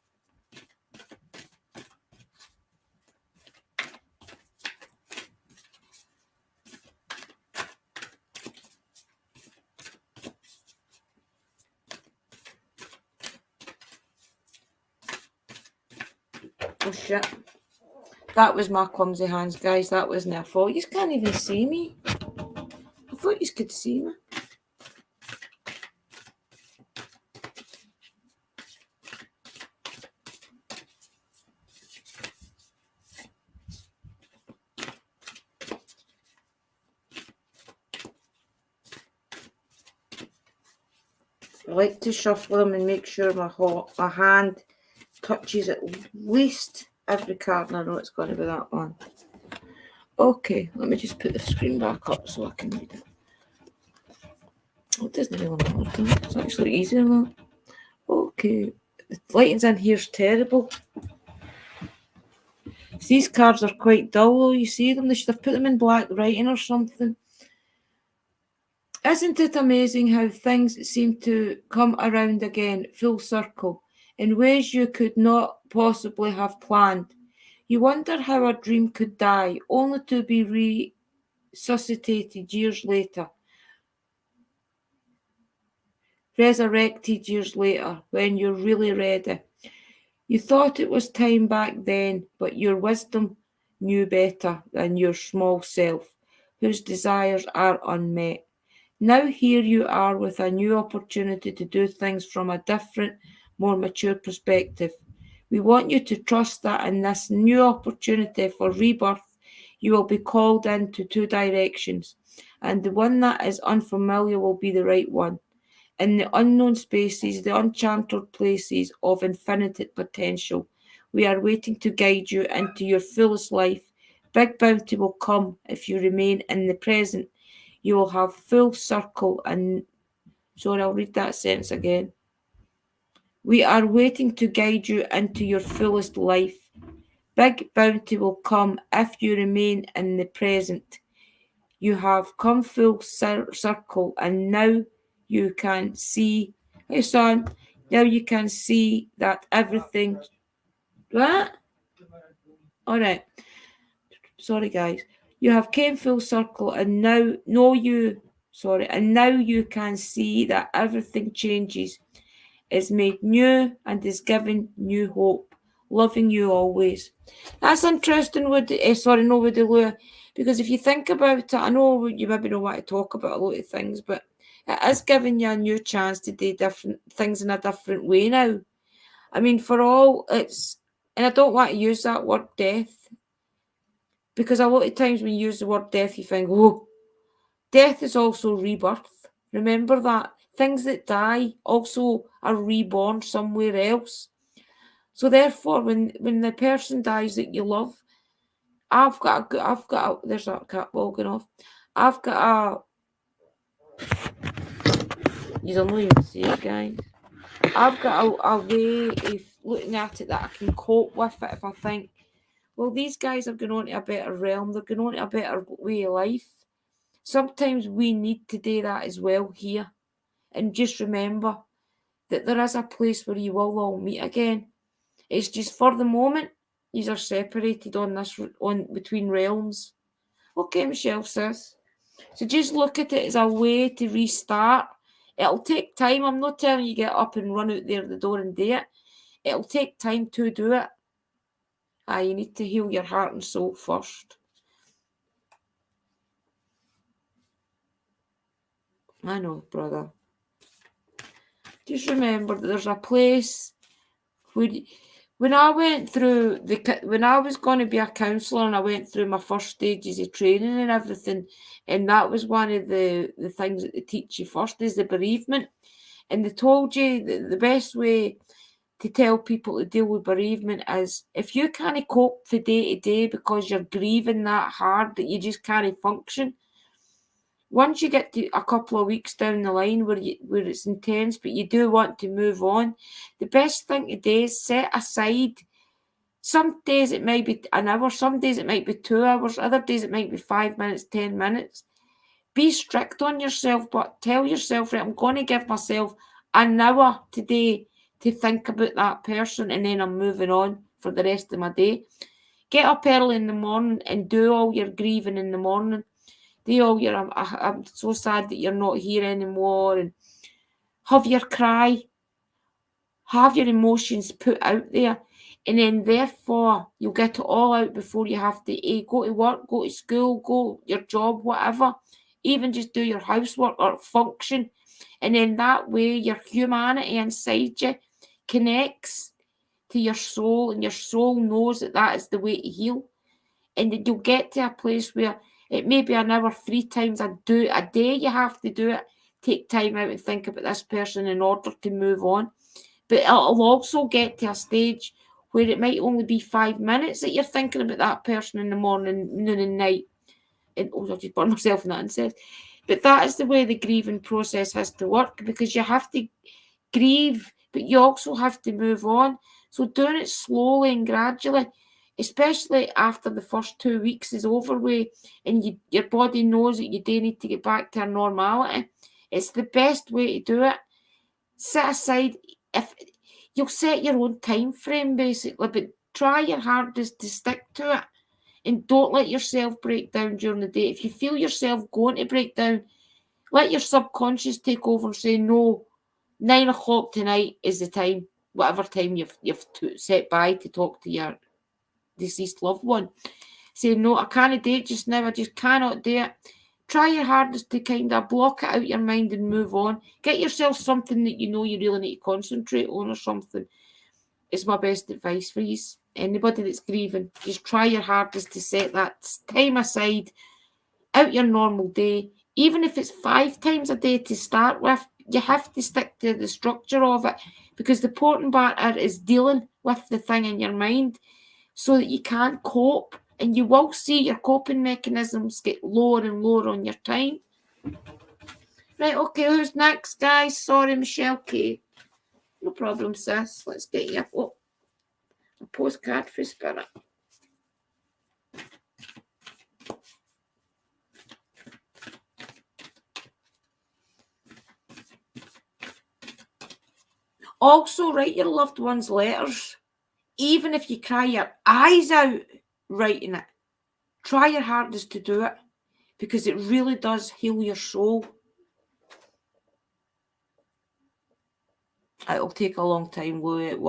Oh shit. That was my clumsy hands, guys. That wasn't their fault. You can't even see me. I thought you could see me. I like to shuffle them and make sure my hand touches at least every card, and I know it's going to be that one. Okay, let me just put the screen back up so I can read it. Oh, it doesn't really matter. It's actually easier than that. Okay, the lighting's in here's terrible. These cards are quite dull though, you see them? They should have put them in black writing or something. Isn't it amazing how things seem to come around again, full circle, in ways you could not possibly have planned? You wonder how a dream could die, only to be resuscitated years later, resurrected years later, when you're really ready. You thought it was time back then, but your wisdom knew better than your small self, whose desires are unmet. Now here you are with a new opportunity to do things from a different, more mature perspective. We want you to trust that in this new opportunity for rebirth, you will be called into two directions, and the one that is unfamiliar will be the right one. In the unknown spaces, the uncharted places of infinite potential, we are waiting to guide you into your fullest life. Big bounty will come if you remain in the present. You will have full circle and sorry, I'll read that sentence again. We are waiting to guide you into your fullest life. Big bounty will come if you remain in the present. You have come full circle, and now you can see. Hey, son, now you can see that everything. What? All right. Sorry, guys. You have came full circle, and now and now you can see that everything changes, is made new, and is given new hope. Loving you always. That's interesting, Woody. No, Woody Lou. Because if you think about it, I know you maybe don't want to talk about a lot of things, but it is giving you a new chance to do different things in a different way now. I mean, for all it's, and I don't want to use that word death, because a lot of times when you use the word death, you think, oh, death is also rebirth. Remember that. Things that die also are reborn somewhere else. So therefore, when the person dies that you love, there's that cat ball going off. You don't even see it, guys. I've got a way of looking at it that I can cope with it if I think, well, these guys are going on to a better realm, they're going on to a better way of life. Sometimes we need to do that as well here. And just remember that there is a place where you will all meet again. It's just for the moment, these are separated on between realms. Okay, Michelle says. So just look at it as a way to restart. It'll take time. I'm not telling you get up and run out there the door and do it. It'll take time to do it. You need to heal your heart and soul first. I know, brother. Just remember that there's a place where, when I went through when I was going to be a counsellor and I went through my first stages of training and everything, and that was one of the things that they teach you first is the bereavement. And they told you that the best way to tell people to deal with bereavement is if you can't cope for day to day because you're grieving that hard that you just can't function. Once you get to a couple of weeks down the line where it's intense, but you do want to move on, the best thing to do is set aside. Some days it might be an hour, some days it might be 2 hours, other days it might be 5 minutes, 10 minutes. Be strict on yourself, but tell yourself, right, I'm going to give myself an hour today to think about that person, and then I'm moving on for the rest of my day. Get up early in the morning and do all your grieving in the morning. Do all your, I'm so sad that you're not here anymore, and have your cry. Have your emotions put out there, and then therefore you'll get it all out before you have to go to work, go to school, go your job, whatever. Even just do your housework or function, and then that way your humanity inside you connects to your soul, and your soul knows that that is the way to heal, and that you'll get to a place where it may be an hour 3 times a day you have to do it. Take time out and think about this person in order to move on. But it'll also get to a stage where it might only be 5 minutes that you're thinking about that person in the morning, noon and night. And I just burn myself in that instead. But that is the way the grieving process has to work, because you have to grieve, but you also have to move on. So doing it slowly and gradually, especially after the first 2 weeks is over with and your body knows that you do need to get back to a normality. It's the best way to do it. Set aside, if you'll set your own time frame basically, but try your hardest to stick to it and don't let yourself break down during the day. If you feel yourself going to break down, let your subconscious take over and say, no, 9 o'clock tonight is the time, whatever time you've set by to talk to your deceased loved one. Say, no, I can't do it just now. I just cannot do it. Try your hardest to kind of block it out your mind and move on. Get yourself something that you know you really need to concentrate on or something. It's my best advice for you. Anybody that's grieving, just try your hardest to set that time aside out your normal day. Even if it's 5 times a day to start with, you have to stick to the structure of it because the important part is dealing with the thing in your mind so that you can't cope. And you will see your coping mechanisms get lower and lower on your time. Right, okay, who's next, guys? Sorry, Michelle K. No problem, sis. Let's get you a postcard for Spirit. Also, write your loved ones letters. Even if you cry your eyes out writing it, try your hardest to do it because it really does heal your soul. It'll take a long time, will it?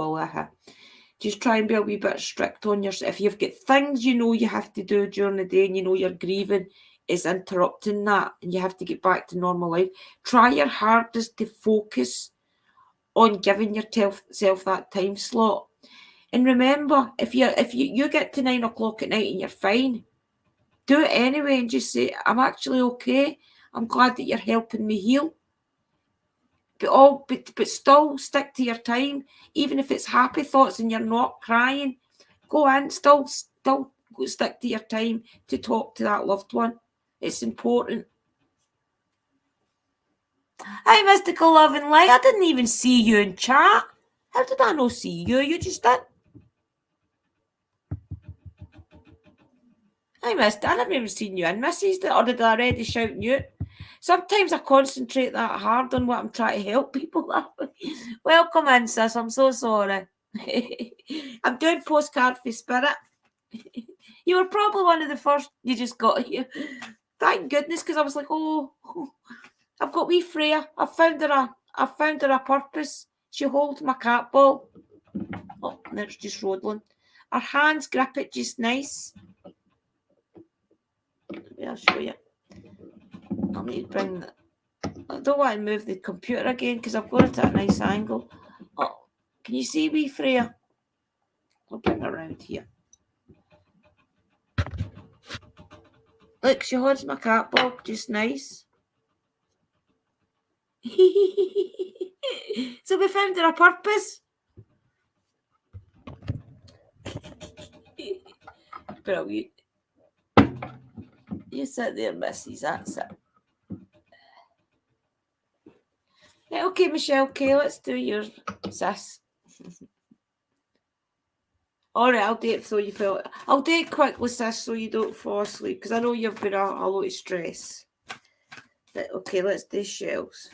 Just try and be a wee bit strict on yourself. If you've got things you know you have to do during the day and you know you're grieving is interrupting that and you have to get back to normal life, try your hardest to focus on giving yourself that time slot. And remember, if you get to 9 o'clock at night and you're fine, do it anyway and just say, I'm actually okay. I'm glad that you're helping me heal. But still stick to your time, even if it's happy thoughts and you're not crying. Go in, still stick to your time to talk to that loved one. It's important. Hi, Mystical Love and Light. I didn't even see you in chat. How did I not see you? You just did. I never even seen you in, Mrs. Or did I already shout you? Sometimes I concentrate that hard on what I'm trying to help people that way. Welcome in, sis. I'm so sorry. I'm doing postcard for Spirit. You were probably one of the first you just got here. Thank goodness, because I was like, oh, I've got wee Freya. I found her a purpose. She holds my cat ball. Oh, and it's just roadling. Her hands grip it just nice. I'll show you. I'll need to bring that. I don't want to move the computer again because I've got it at a nice angle. Oh, can you see wee Freya? I'll bring her around here. Look, she holds my cat ball just nice. So we found her a purpose. Brilliant. You sit there, Mrs. That's it. Right, okay, Michelle K, let's do yours, sis. All right, I'll do it so you feel. I'll do it quickly, sis, so you don't fall asleep, because I know you've been a lot of stress. Right, okay, let's do shells.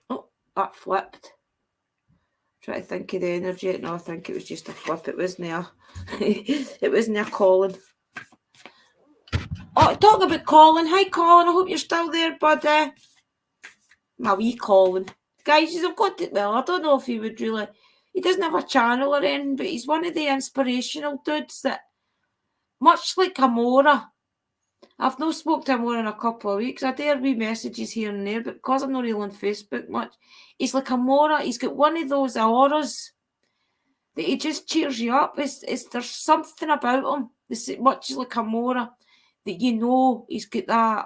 Oh, that flipped. Try to think of the energy. No, I think it was just a flip. It wasn't a calling. Oh, talk about Colin. Hi, Colin. I hope you're still there, buddy. My wee Colin. Guys, I've got it. Well, I don't know if he would really. He doesn't have a channel or anything, but he's one of the inspirational dudes that, much like Amora, I've not spoke to Amora in a couple of weeks. I dare wee messages here and there, but because I'm not really on Facebook much, he's like Amora. He's got one of those auras that he just cheers you up. There's something about him, much like Amora, that you know he's got that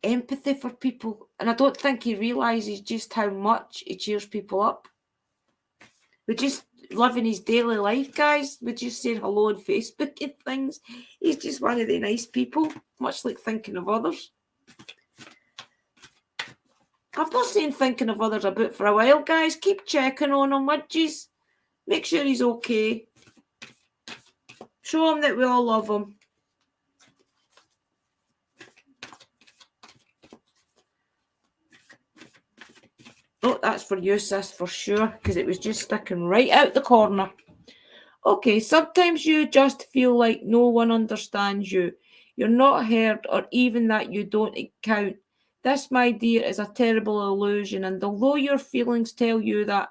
empathy for people. And I don't think he realises just how much he cheers people up. We're just living his daily life, guys. We're just saying hello on Facebook and things. He's just one of the nice people, much like thinking of others. I've not seen thinking of others about for a while, guys. Keep checking on him, would yous? Make sure he's okay. Show him that we all love him. Oh, that's for you, sis, for sure, because it was just sticking right out the corner. Okay, sometimes you just feel like no one understands you. You're not heard, or even that you don't count. This, my dear, is a terrible illusion, and although your feelings tell you that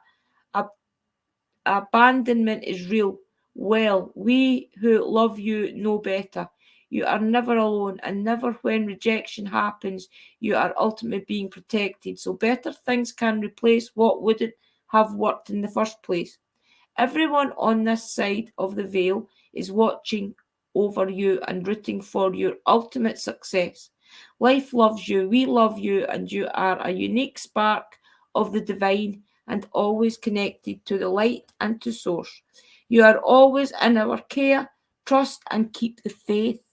abandonment is real, well, we who love you know better. You are never alone, and never when rejection happens, you are ultimately being protected. So better things can replace what wouldn't have worked in the first place. Everyone on this side of the veil is watching over you and rooting for your ultimate success. Life loves you, we love you, and you are a unique spark of the divine and always connected to the light and to source. You are always in our care. Trust and keep the faith.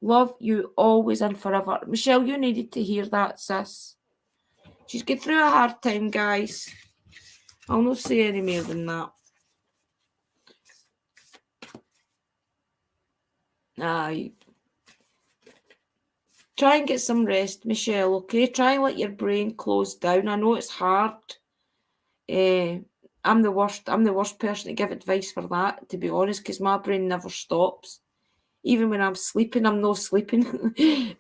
Love you always and forever. Michelle, you needed to hear that, sis. She's going through a hard time, guys. I'll not say any more than that. Aye. Try and get some rest, Michelle, okay? Try and let your brain close down. I know it's hard. I'm the worst person to give advice for that, to be honest, because my brain never stops. Even when I'm sleeping, I'm not sleeping.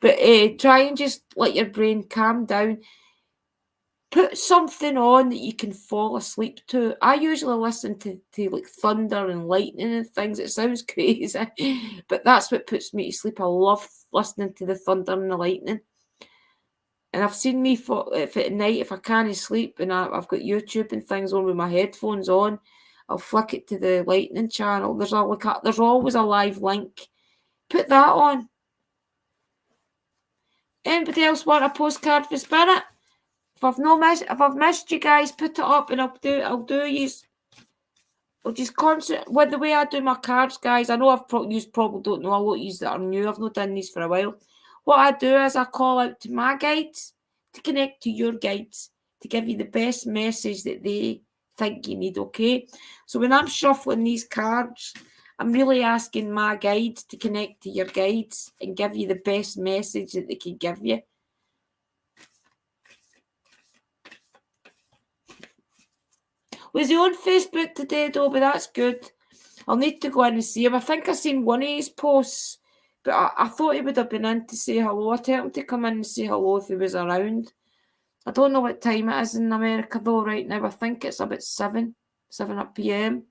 But try and just let your brain calm down. Put something on that you can fall asleep to. I usually listen to like thunder and lightning and things. It sounds crazy, but that's what puts me to sleep. I love listening to the thunder and the lightning. And I've seen me if at night, if I can't sleep and I've got YouTube and things on with my headphones on, I'll flick it to the lightning channel. There's always a live link. Put that on. Anybody else want a postcard for Spirit? If I've missed you guys, put it up and I'll do yous. I'll just concentrate with the way I do my cards, guys. I know you probably don't know a lot of yous that are new. I've not done these for a while. What I do is I call out to my guides to connect to your guides to give you the best message that they think you need, okay? So when I'm shuffling these cards, I'm really asking my guides to connect to your guides and give you the best message that they can give you. Was he on Facebook today, Dobby? That's good. I'll need to go in and see him. I think I seen one of his posts, but I thought he would have been in to say hello. I told him to come in and say hello if he was around. I don't know what time it is in America though right now. I think it's about 7 p.m.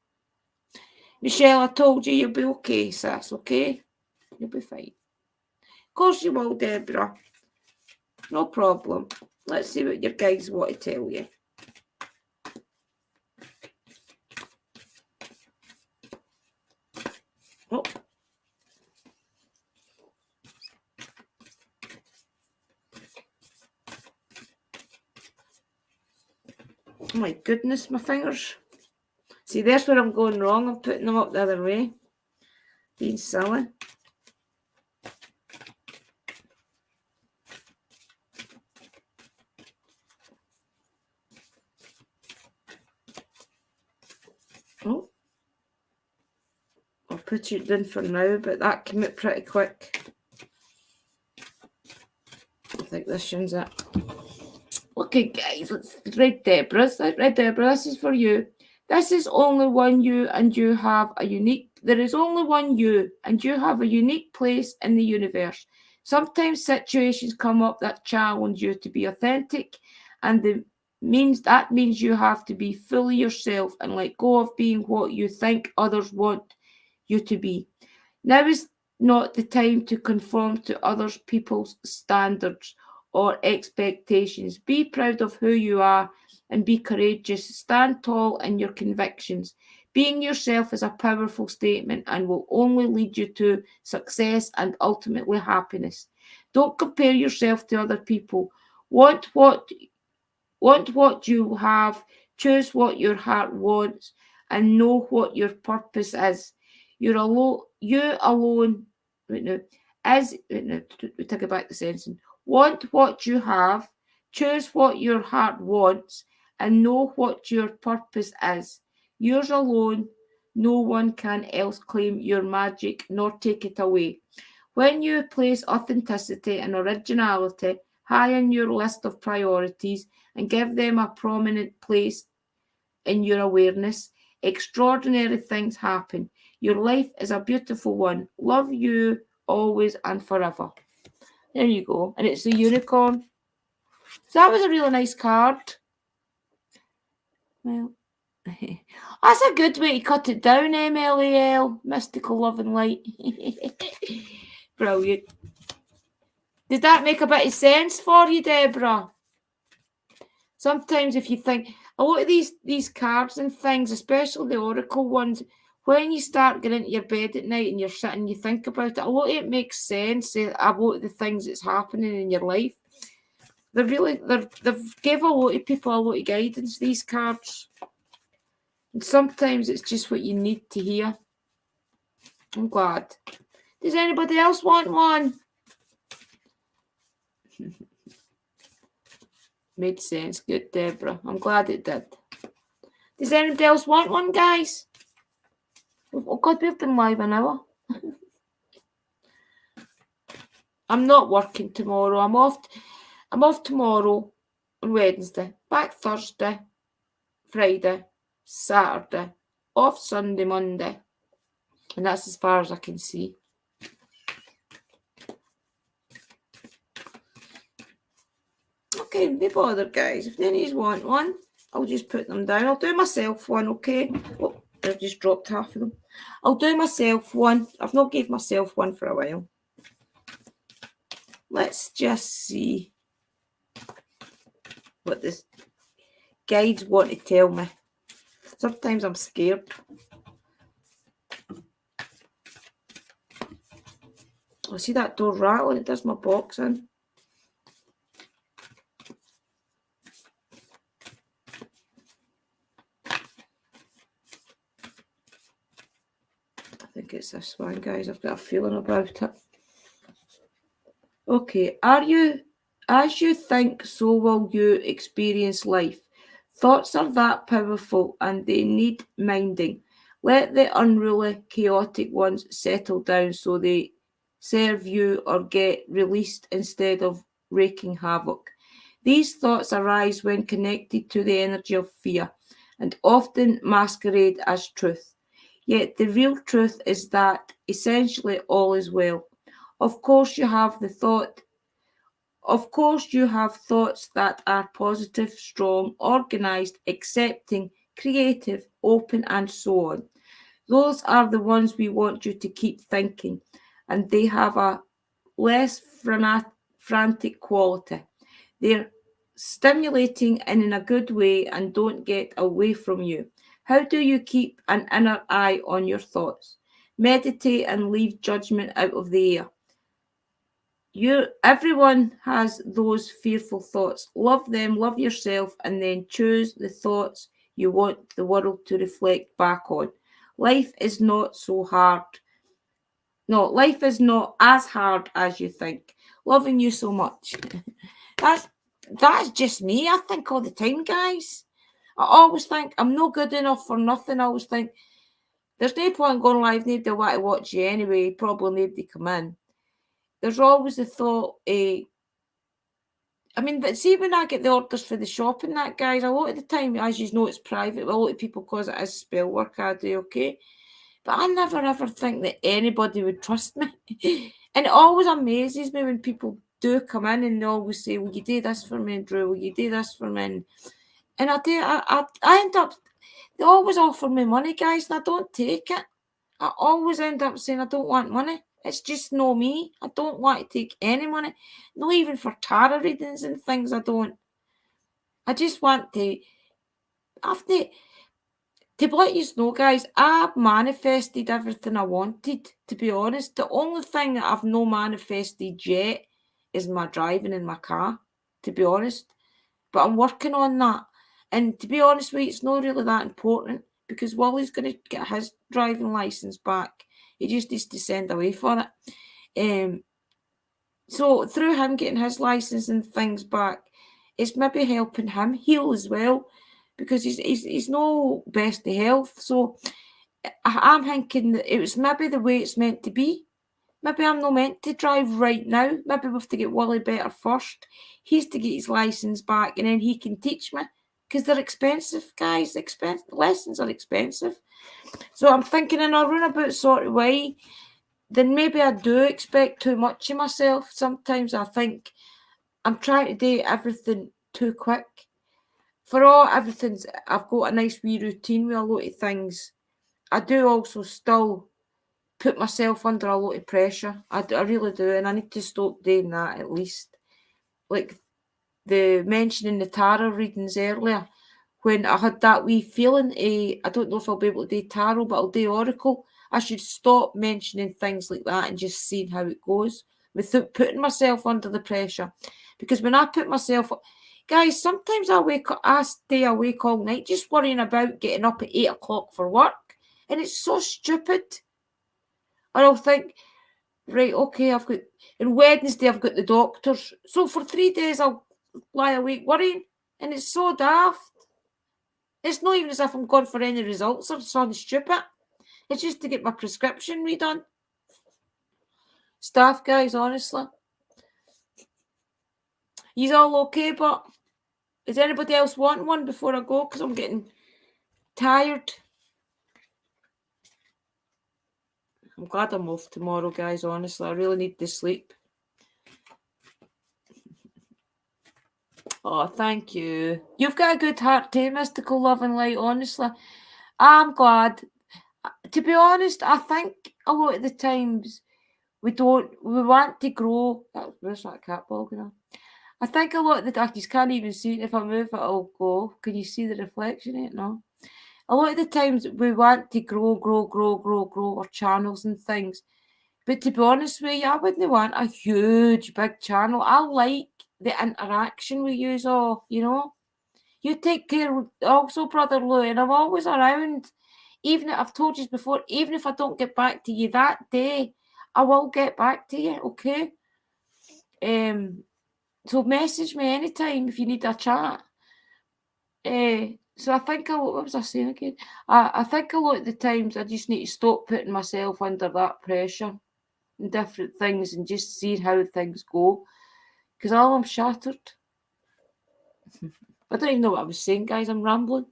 Michelle, I told you you'll be okay, sis, okay? You'll be fine. Of course you will, Deborah. No problem. Let's see what your guides want to tell you. Oh. Oh my goodness, my fingers. See, there's where I'm going wrong. I'm putting them up the other way. Being silly. Oh. I'll put it in for now, but that came out pretty quick. I think this one's it. Okay, guys, let's read Deborah's. Read Deborah, this is for you. This is only one you, and you have a unique. There is only one you, and you have a unique place in the universe. Sometimes situations come up that challenge you to be authentic, and that means you have to be fully yourself and let go of being what you think others want you to be. Now is not the time to conform to other people's standards or expectations. Be proud of who you are and be courageous. Stand tall in your convictions. Being yourself is a powerful statement and will only lead you to success and ultimately happiness. Don't compare yourself to other people. Want what you have, choose what your heart wants, and know what your purpose is. You alone. We take it back to sentence. Want what you have, Choose what your heart wants and know what your purpose is. Yours alone, no one can else claim your magic nor take it away. When you place authenticity and originality high on your list of priorities and give them a prominent place in your awareness, extraordinary things happen. Your life is a beautiful one. Love you always and forever. There you go. And it's a unicorn. So that was a really nice card. Well, that's a good way to cut it down, MLAL. Mystical Love and Light. Brilliant. Did that make a bit of sense for you, Deborah? Sometimes if you think, a lot of these cards and things, especially the oracle ones, when you start getting into your bed at night and you're sitting, you think about it, a lot of it makes sense about the things that's happening in your life. They've gave a lot of people a lot of guidance, these cards. And sometimes it's just what you need to hear. I'm glad. Does anybody else want one? Made sense. Good, Deborah. I'm glad it did. Does anybody else want one, guys? Oh, God, we've been live an hour. I'm not working tomorrow. I'm off tomorrow and Wednesday. Back Thursday, Friday, Saturday. Off Sunday, Monday. And that's as far as I can see. Okay, be bothered, guys. If any of you want one, I'll just put them down. I'll do myself one, okay? Oh, I've just dropped half of them. I'll do myself one. I've not gave myself one for a while. Let's just see what this guides want to tell me. Sometimes I'm scared. I see that door rattling. It does my box in. I think it's this one, guys. I've got a feeling about it. Okay, as you think, so will you experience life. Thoughts are that powerful and they need minding. Let the unruly, chaotic ones settle down so they serve you or get released instead of wreaking havoc. These thoughts arise when connected to the energy of fear and often masquerade as truth. Yet the real truth is that essentially all is well. Of course, you have thoughts that are positive, strong, organized, accepting, creative, open, and so on. Those are the ones we want you to keep thinking, and they have a less frantic quality. They're stimulating and in a good way and don't get away from you. How do you keep an inner eye on your thoughts? Meditate and leave judgment out of the air. Everyone has those fearful thoughts. Love them, love yourself, and then choose the thoughts you want the world to reflect back on. Life is not so hard. No, life is not as hard as you think. Loving you so much. That's just me. I think all the time, guys. I always think I'm not good enough for nothing. I always think there's no point going live. Nobody will want to watch you anyway. Probably nobody come in. There's always the thought, but see when I get the orders for the shop and that, guys, a lot of the time, as you know, it's private. Well, a lot of people cause it is spell work, I do, okay? But I never ever think that anybody would trust me. And it always amazes me when people do come in and they always say, will you do this for me, Drew? Will you do this for me? And I end up, they always offer me money, guys, and I don't take it. I always end up saying I don't want money. It's just no me. I don't want to take any money. Not even for tarot readings and things, I don't. I just want to let you know, guys, I manifested everything I wanted, to be honest. The only thing that I've not manifested yet is my driving in my car, to be honest. But I'm working on that. And to be honest with you, it's not really that important because Wally's going to get his driving licence back. He just needs to send away for it. So through him getting his licence and things back, it's maybe helping him heal as well, because he's no best of health. So I'm thinking that it was maybe the way it's meant to be. Maybe I'm not meant to drive right now. Maybe we have to get Wally better first. He's to get his license back, and then he can teach me. Because they're expensive, guys. Lessons are expensive. So I'm thinking in a roundabout sort of way, then maybe I do expect too much of myself. Sometimes I think I'm trying to do everything too quick. For all everything's, I've got a nice wee routine with a lot of things. I do also still put myself under a lot of pressure. I really do, and I need to stop doing that at least. Like the mentioning the tarot readings earlier, when I had that wee feeling, I don't know if I'll be able to do tarot, but I'll do oracle. I should stop mentioning things like that and just seeing how it goes without putting myself under the pressure. Because when I put myself, guys, sometimes I stay awake all night just worrying about getting up at 8 o'clock for work, and it's so stupid. And I'll think, right, okay, on Wednesday I've got the doctors. So for 3 days I'll lie awake worrying, and it's so daft. It's not even as if I'm going for any results or something stupid. It's just to get my prescription redone. Staff, guys, honestly. He's all okay, but is anybody else wanting one before I go? Because I'm getting tired. I'm glad I'm off tomorrow, guys, honestly. I really need to sleep. Oh, thank you. You've got a good heart too, Mystical Love and Light, honestly. I'm glad. To be honest, I think a lot of the times we want to grow. Where's that cat ball going on? I think a lot of the time, you can't even see it. If I move it, I'll go. Can you see the reflection in it? No. A lot of the times we want to grow our channels and things. But to be honest with you, I wouldn't want a huge, big channel. I like the interaction with you all, you know. You take care also, Brother Lou, and I'm always around. Even if I've told you before, even if I don't get back to you that day, I will get back to you, okay? So message me anytime if you need a chat. So I think what was I saying again? I think a lot of the times I just need to stop putting myself under that pressure and different things and just see how things go. Because I'm shattered. I don't even know what I was saying, guys. I'm rambling.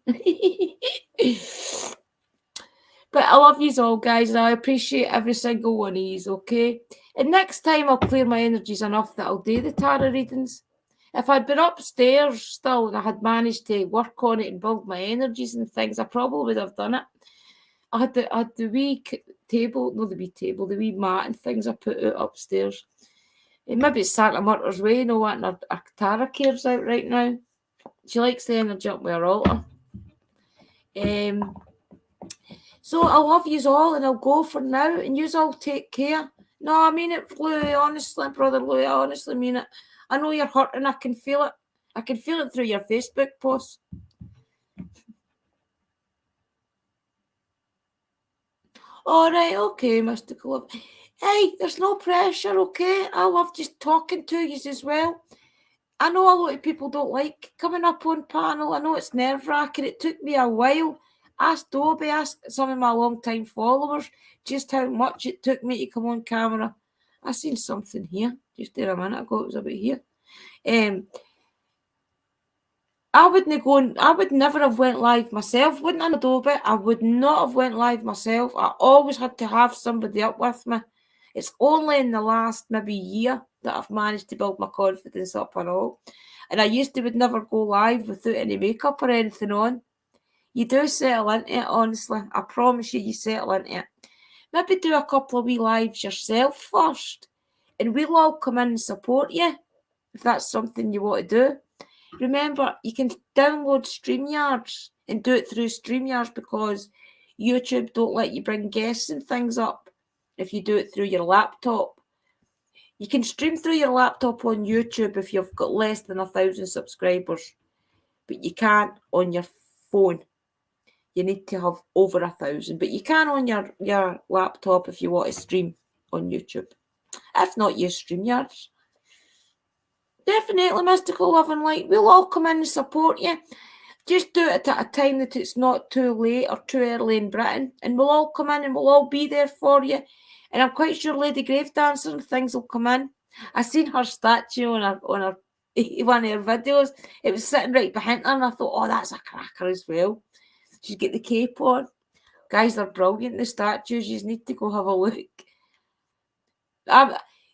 But I love yous all, guys, and I appreciate every single one of yous, okay? And next time I'll clear my energies enough that I'll do the tarot readings. If I'd been upstairs still and I had managed to work on it and build my energies and things, I probably would have done it. I had the wee table, not the wee table, the wee mat and things I put out upstairs. And maybe it's Santa Murta's way, no wanting her tarot cares out right now. She likes the energy up with her altar. So I love yous all, and I'll go for now, and yous all take care. No, I mean it, Louie, honestly, Brother Louie, I honestly mean it. I know you're hurting, I can feel it. I can feel it through your Facebook posts. All right, okay, Mystical Love. Hey, there's no pressure, okay? I love just talking to yous as well. I know a lot of people don't like coming up on panel. I know it's nerve-wracking. It took me a while. Ask Dobie, ask some of my long-time followers just how much it took me to come on camera. I seen something here just there a minute ago. It was about here. I would never have went live myself. Wouldn't I, Dobie? I would not have went live myself. I always had to have somebody up with me. It's only in the last maybe year that I've managed to build my confidence up and all. And I would never go live without any makeup or anything on. You do settle into it, honestly. I promise you settle into it. Maybe do a couple of wee lives yourself first. And we'll all come in and support you if that's something you want to do. Remember, you can download StreamYards and do it through StreamYards because YouTube don't let you bring guests and things up if you do it through your laptop. You can stream through your laptop on YouTube if you've got less than 1,000 subscribers, but you can't on your phone. You need to have over 1,000, but you can on your laptop if you want to stream on YouTube. If not, use StreamYards. Definitely, mystical love and light. We'll all come in and support you. Just do it at a time that it's not too late or too early in Britain, and we'll all come in and we'll all be there for you. And I'm quite sure Lady Gravedancer and things will come in. I seen her statue on her one of her videos. It was sitting right behind her, and I thought, oh, that's a cracker as well. She's got the cape on. Guys, they're brilliant. The statues. You just need to go have a look.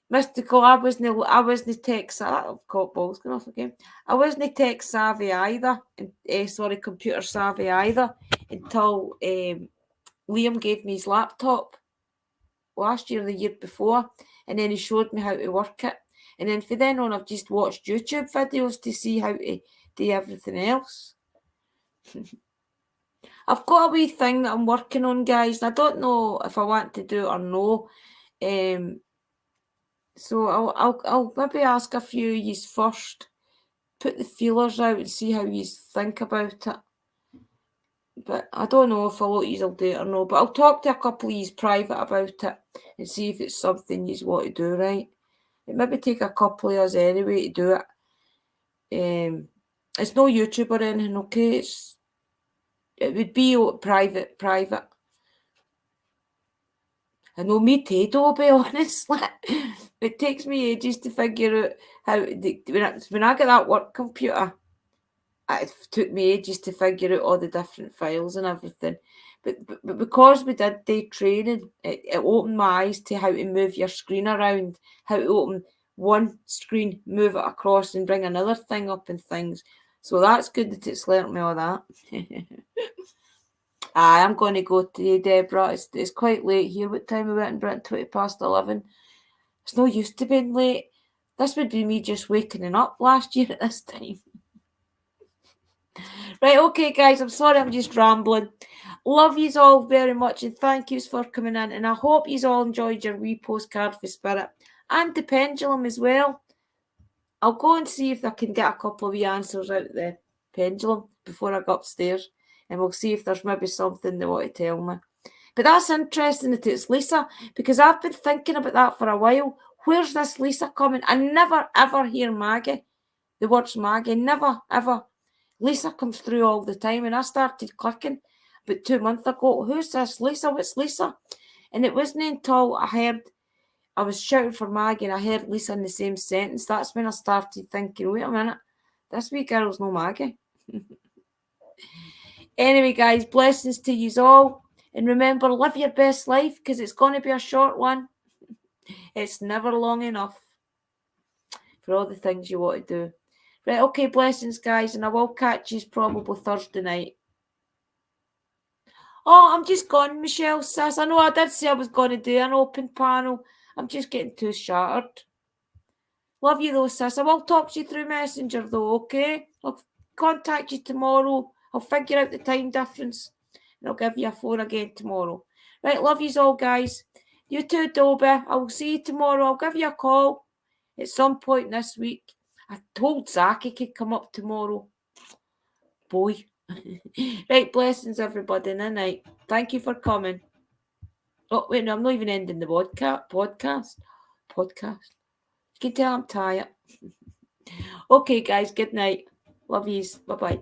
Mystical, I wasn't tech savvy. I've got balls going off again. I wasn't tech savvy either. Computer savvy either until Liam gave me his laptop last year, the year before, and then he showed me how to work it. And then from then on, I've just watched YouTube videos to see how to do everything else. I've got a wee thing that I'm working on, guys. I don't know if I want to do it or no. So I'll maybe ask a few of yous first, put the feelers out and see how yous think about it. But I don't know if a lot of yous will do it or no. But I'll talk to a couple of yous private about it and see if it's something yous want to do, right? It maybe take a couple of us anyway to do it. It's no YouTube or anything, okay? It would be private. I know me too, to be honest. It takes me ages to figure out how when I get that work computer, it took me ages to figure out all the different files and everything. But because we did day training, it opened my eyes to how to move your screen around, how to open one screen, move it across and bring another thing up and things. So that's good that it's learnt me all that. I'm going to go today, Deborah. It's quite late here. What time we went in Britain? 11:20. It's no use to being late. This would be me just waking up last year at this time. Right, okay, guys. I'm sorry I'm just rambling. Love yous all very much and thank yous for coming in. And I hope yous all enjoyed your wee postcard for Spirit and the pendulum as well. I'll go and see if I can get a couple of wee answers out of the pendulum before I go upstairs. And we'll see if there's maybe something they want to tell me. But that's interesting that it's Lisa, because I've been thinking about that for a while. Where's this Lisa coming? I never, ever hear Maggie. The words Maggie, never, ever. Lisa comes through all the time, and I started clicking about 2 months ago. Who's this Lisa? What's Lisa? And it wasn't until I was shouting for Maggie and I heard Lisa in the same sentence. That's when I started thinking, wait a minute, this wee girl's no Maggie. Anyway, guys, blessings to you all. And remember, live your best life because it's going to be a short one. It's never long enough for all the things you want to do. Right, okay, blessings, guys. And I will catch you probably Thursday night. Oh, I'm just gone, Michelle says. I know I did say I was going to do an open panel. I'm just getting too shattered. Love you though, sis. I will talk to you through Messenger though, okay? I'll contact you tomorrow. I'll figure out the time difference. And I'll give you a phone again tomorrow. Right, love yous all, guys. You too, Dobie. I will see you tomorrow. I'll give you a call at some point this week. I told Zach he could come up tomorrow. Boy. Right, blessings, everybody. Good night. Thank you for coming. Oh, wait, no, I'm not even ending the podcast. You can tell I'm tired. Okay, guys, good night. Love yous. Bye-bye.